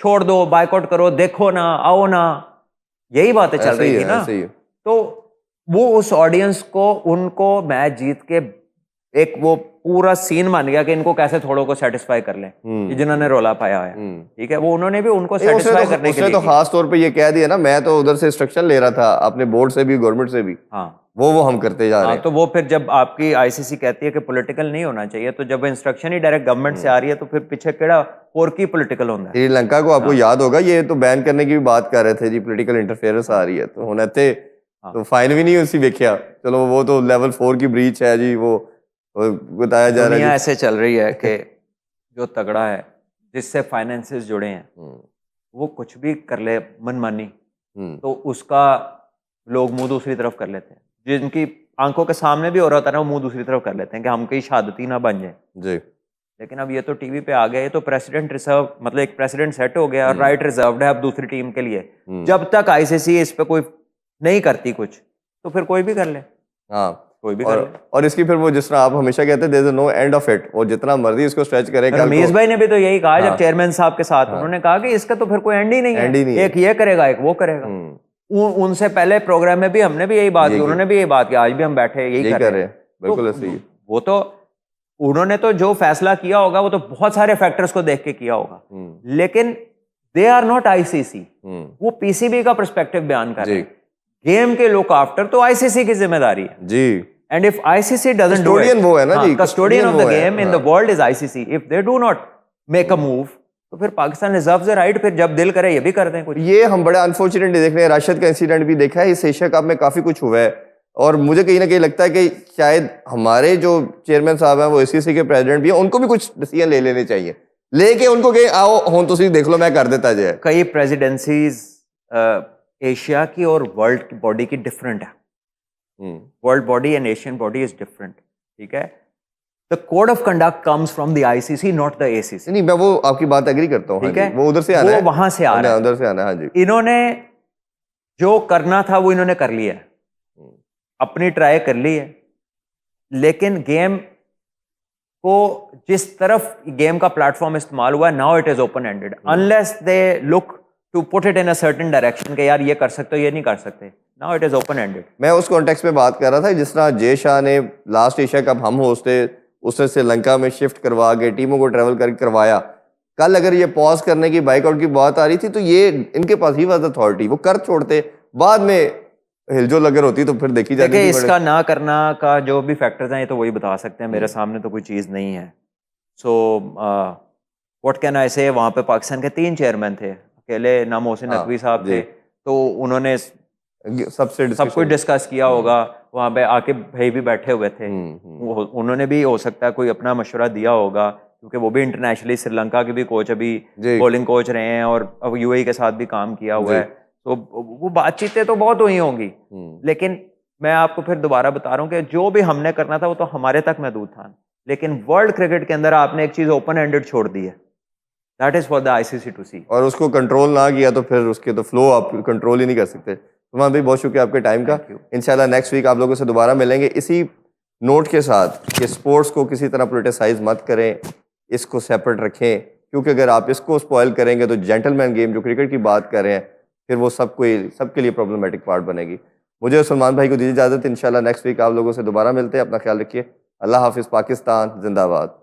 S2: छोड़ दो, बायकॉट करो, देखो ना, आओ ना, यही बातें चल रही थी ना। तो वो उस ऑडियंस को, उनको मैच जीत के एक वो पूरा सीन मान गया कि इनको कैसे थोड़ों को सेटिस्फाई कर लें, कि जिन्होंने रोला पाया है। ठीक है, वो उन्होंने भी उनको सेटिस्फाई करने के लिए
S1: तो खास तौर पे ये कह दिया ना, मैं तो उधर से इंस्ट्रक्शन ले रहा था अपने बोर्ड से भी, गवर्नमेंट से भी।
S2: हाँ,
S1: वो हम करते जा रहे हैं।
S2: तो वो फिर जब आपकी आईसीसी कहती है कि पॉलिटिकल नहीं होना चाहिए, तो जब इंस्ट्रक्शन ही डायरेक्ट गवर्नमेंट से आ रही है, तो फिर पीछे केड़ा और की पॉलिटिकल होता है।
S1: श्रीलंका को आपको याद होगा, ये तो बैन करने की भी बात कर रहे थे जी, पॉलिटिकल इंटरफेरेंस आ रही है, तो हुण इत्थे तो फाइन भी नहीं उसी वेख्या। चलो वो तो लेवल 4 की ब्रीच है जी, वो बताया जा रहा है।
S2: दुनिया ऐसे चल रही है कि जो तगड़ा है, जिससे फाइनेंसेस जुड़े हैं, वो कुछ भी कर ले मनमानी, तो उसका लोग मुंह दूसरी तरफ कर लेते हैं। जिनकी आंखों के सामने भी हो रहा था ना, वो मुंह दूसरी तरफ कर लेते हैं कि हम कहीं शहादती ना बन जाए
S1: जी।
S2: लेकिन अब ये तो टीवी पे आ गए, तो प्रेसिडेंट रिजर्व, मतलब एक प्रेसिडेंट सेट हो गया और राइट रिजर्व्ड है अब दूसरी टीम के लिए। जब तक आईसीसी इस पे कोई नहीं करती कुछ, तो फिर कोई भी कर ले।
S1: हाँ,
S2: कोई भी कर ले।
S1: और इसकी फिर वो जिस तरह आप हमेशा कहते हैं, there is no end of it, वो जितना मर्जी इसको स्ट्रेच करे।
S2: रमीज भाई ने भी तो यही कहा जब चेयरमैन साहब के साथ, उन्होंने कहा कि इसका तो फिर कोई एंड ही नहीं है, एक ये करेगा एक वो करेगा। उनसे पहले प्रोग्राम में भी हमने भी यही बात की, उन्होंने भी यही बात की, आज भी हम बैठे यही कर रहे हैं।
S1: बिल्कुल ऐसे ही।
S2: वो तो उन्होंने तो जो फैसला किया होगा वो तो बहुत सारे फैक्टर्स को देख के किया होगा, लेकिन दे आर नॉट आईसीसी, वो पीसीबी का पर्सपेक्टिव बयान कर रहे हैं। गेम के लुक आफ्टर तो आईसीसी की जिम्मेदारी है जी। And if ICC doesn't do it, वो है ना जी, custodian of the game in the world is ICC. If they do not make a move, तो फिर पाकिस्तान रिजर्व्स द राइट, फिर जब दिल करे ये भी कर दें कुछ। ये हम बड़े अनफॉर्चुनेटली देख रहे हैं, राशिद का इंसिडेंट भी देखा है, इस एशिया कप में काफी कुछ हुआ है, और मुझे कहीं ना कहीं लगता है कि शायद हमारे जो चेयरमैन साहब हैं, वो एसीसी के प्रेसिडेंट भी हैं, उनको भी कुछ डिसीजन ले लेने चाहिए, लेके उनको कहीं आओ हुण तुसीं देख लो मैं कर देता जाए। कई प्रेसिडेंसीज एशिया की और वर्ल्ड की बॉडी की डिफरेंट है। World body and Asian body is different, ठीक है। The code of conduct comes from the ICC, not the ACC. नहीं, मैं वो आपकी बात एग्री करता हूँ, ठीक है, वो उधर से आना है, वो वहां से आ रहा है, उधर से आना है। हाँ जी, इन्होंने जो करना था वो इन्होंने कर लिया है, अपनी ट्राई कर ली है, लेकिन गेम को जिस तरफ गेम का प्लेटफॉर्म इस्तेमाल हुआ है, now it is open ended, unless they look to put it in a certain direction के यार ये कर सकते हो, ये नहीं कर सकते, now it is open ended. मैं उस कॉन्टेक्स्ट में बात कर रहा था, जिस तरह जय शाह ने लास्ट एशिया कप हम होस्ट थे, उससे श्रीलंका में शिफ्ट करवा के टीमों को ट्रेवल कर करवाया। कल अगर ये पॉज करने की, बाइकआउट की बात आ रही थी, तो ये इनके पास ही वाज अथॉरिटी, वो कर छोड़ते, बाद में हिलजोल अगर होती तो फिर देखी जाती। देखिए, इसका ना करना का जो भी फैक्टर्स हैं, ये तो वही बता सकते हैं, मेरे सामने तो कोई चीज़ नहीं है। सो व्हाट कैन आई से, वहाँ पे पाकिस्तान के 3 चेयरमैन थे, अकेले ना मोहसिन नकवी साहब थे, तो उन्होंने सब कुछ डिस्कस किया होगा, वहाँ पे आके भाई भी बैठे हुए थे, उन्होंने भी हो सकता है कोई अपना मशवरा दिया होगा, क्योंकि वो भी इंटरनेशनली श्रीलंका के भी कोच, अभी बॉलिंग कोच रहे हैं, और अब यूएई के साथ भी काम किया हुआ है, तो वो बातचीतें तो बहुत हुई होंगी, लेकिन मैं आपको फिर दोबारा बता रहा हूँ कि जो भी हमने करना था वो तो हमारे तक महदूद था, लेकिन वर्ल्ड क्रिकेट के अंदर आपने एक चीज ओपन एंडेड छोड़ दी है, that is for the ICC to see.
S1: और उसको कंट्रोल ना किया तो फिर उसके तो फ्लो आप कंट्रोल ही नहीं कर सकते। सलमान भाई बहुत शुक्रिया आपके टाइम का। इंशाल्लाह नेक्स्ट वीक आप लोगों से दोबारा मिलेंगे इसी नोट के साथ कि स्पोर्ट्स को किसी तरह पोलिटिसाइज मत करें, इसको सेपरेट रखें, क्योंकि अगर आप इसको स्पॉइल करेंगे तो जेंटलमैन गेम जो क्रिकेट की बात कर रहे हैं फिर वो सबके लिए प्रॉब्लमेटिक पार्ट बनेगी। मुझे और सलमान भाई को दीजिए इजाज़त। इंशाल्लाह नेक्स्ट वीक आप लोगों से दोबारा मिलते हैं। अपना ख्याल रखिए। अल्लाह हाफिज़। पाकिस्तान जिंदाबाद।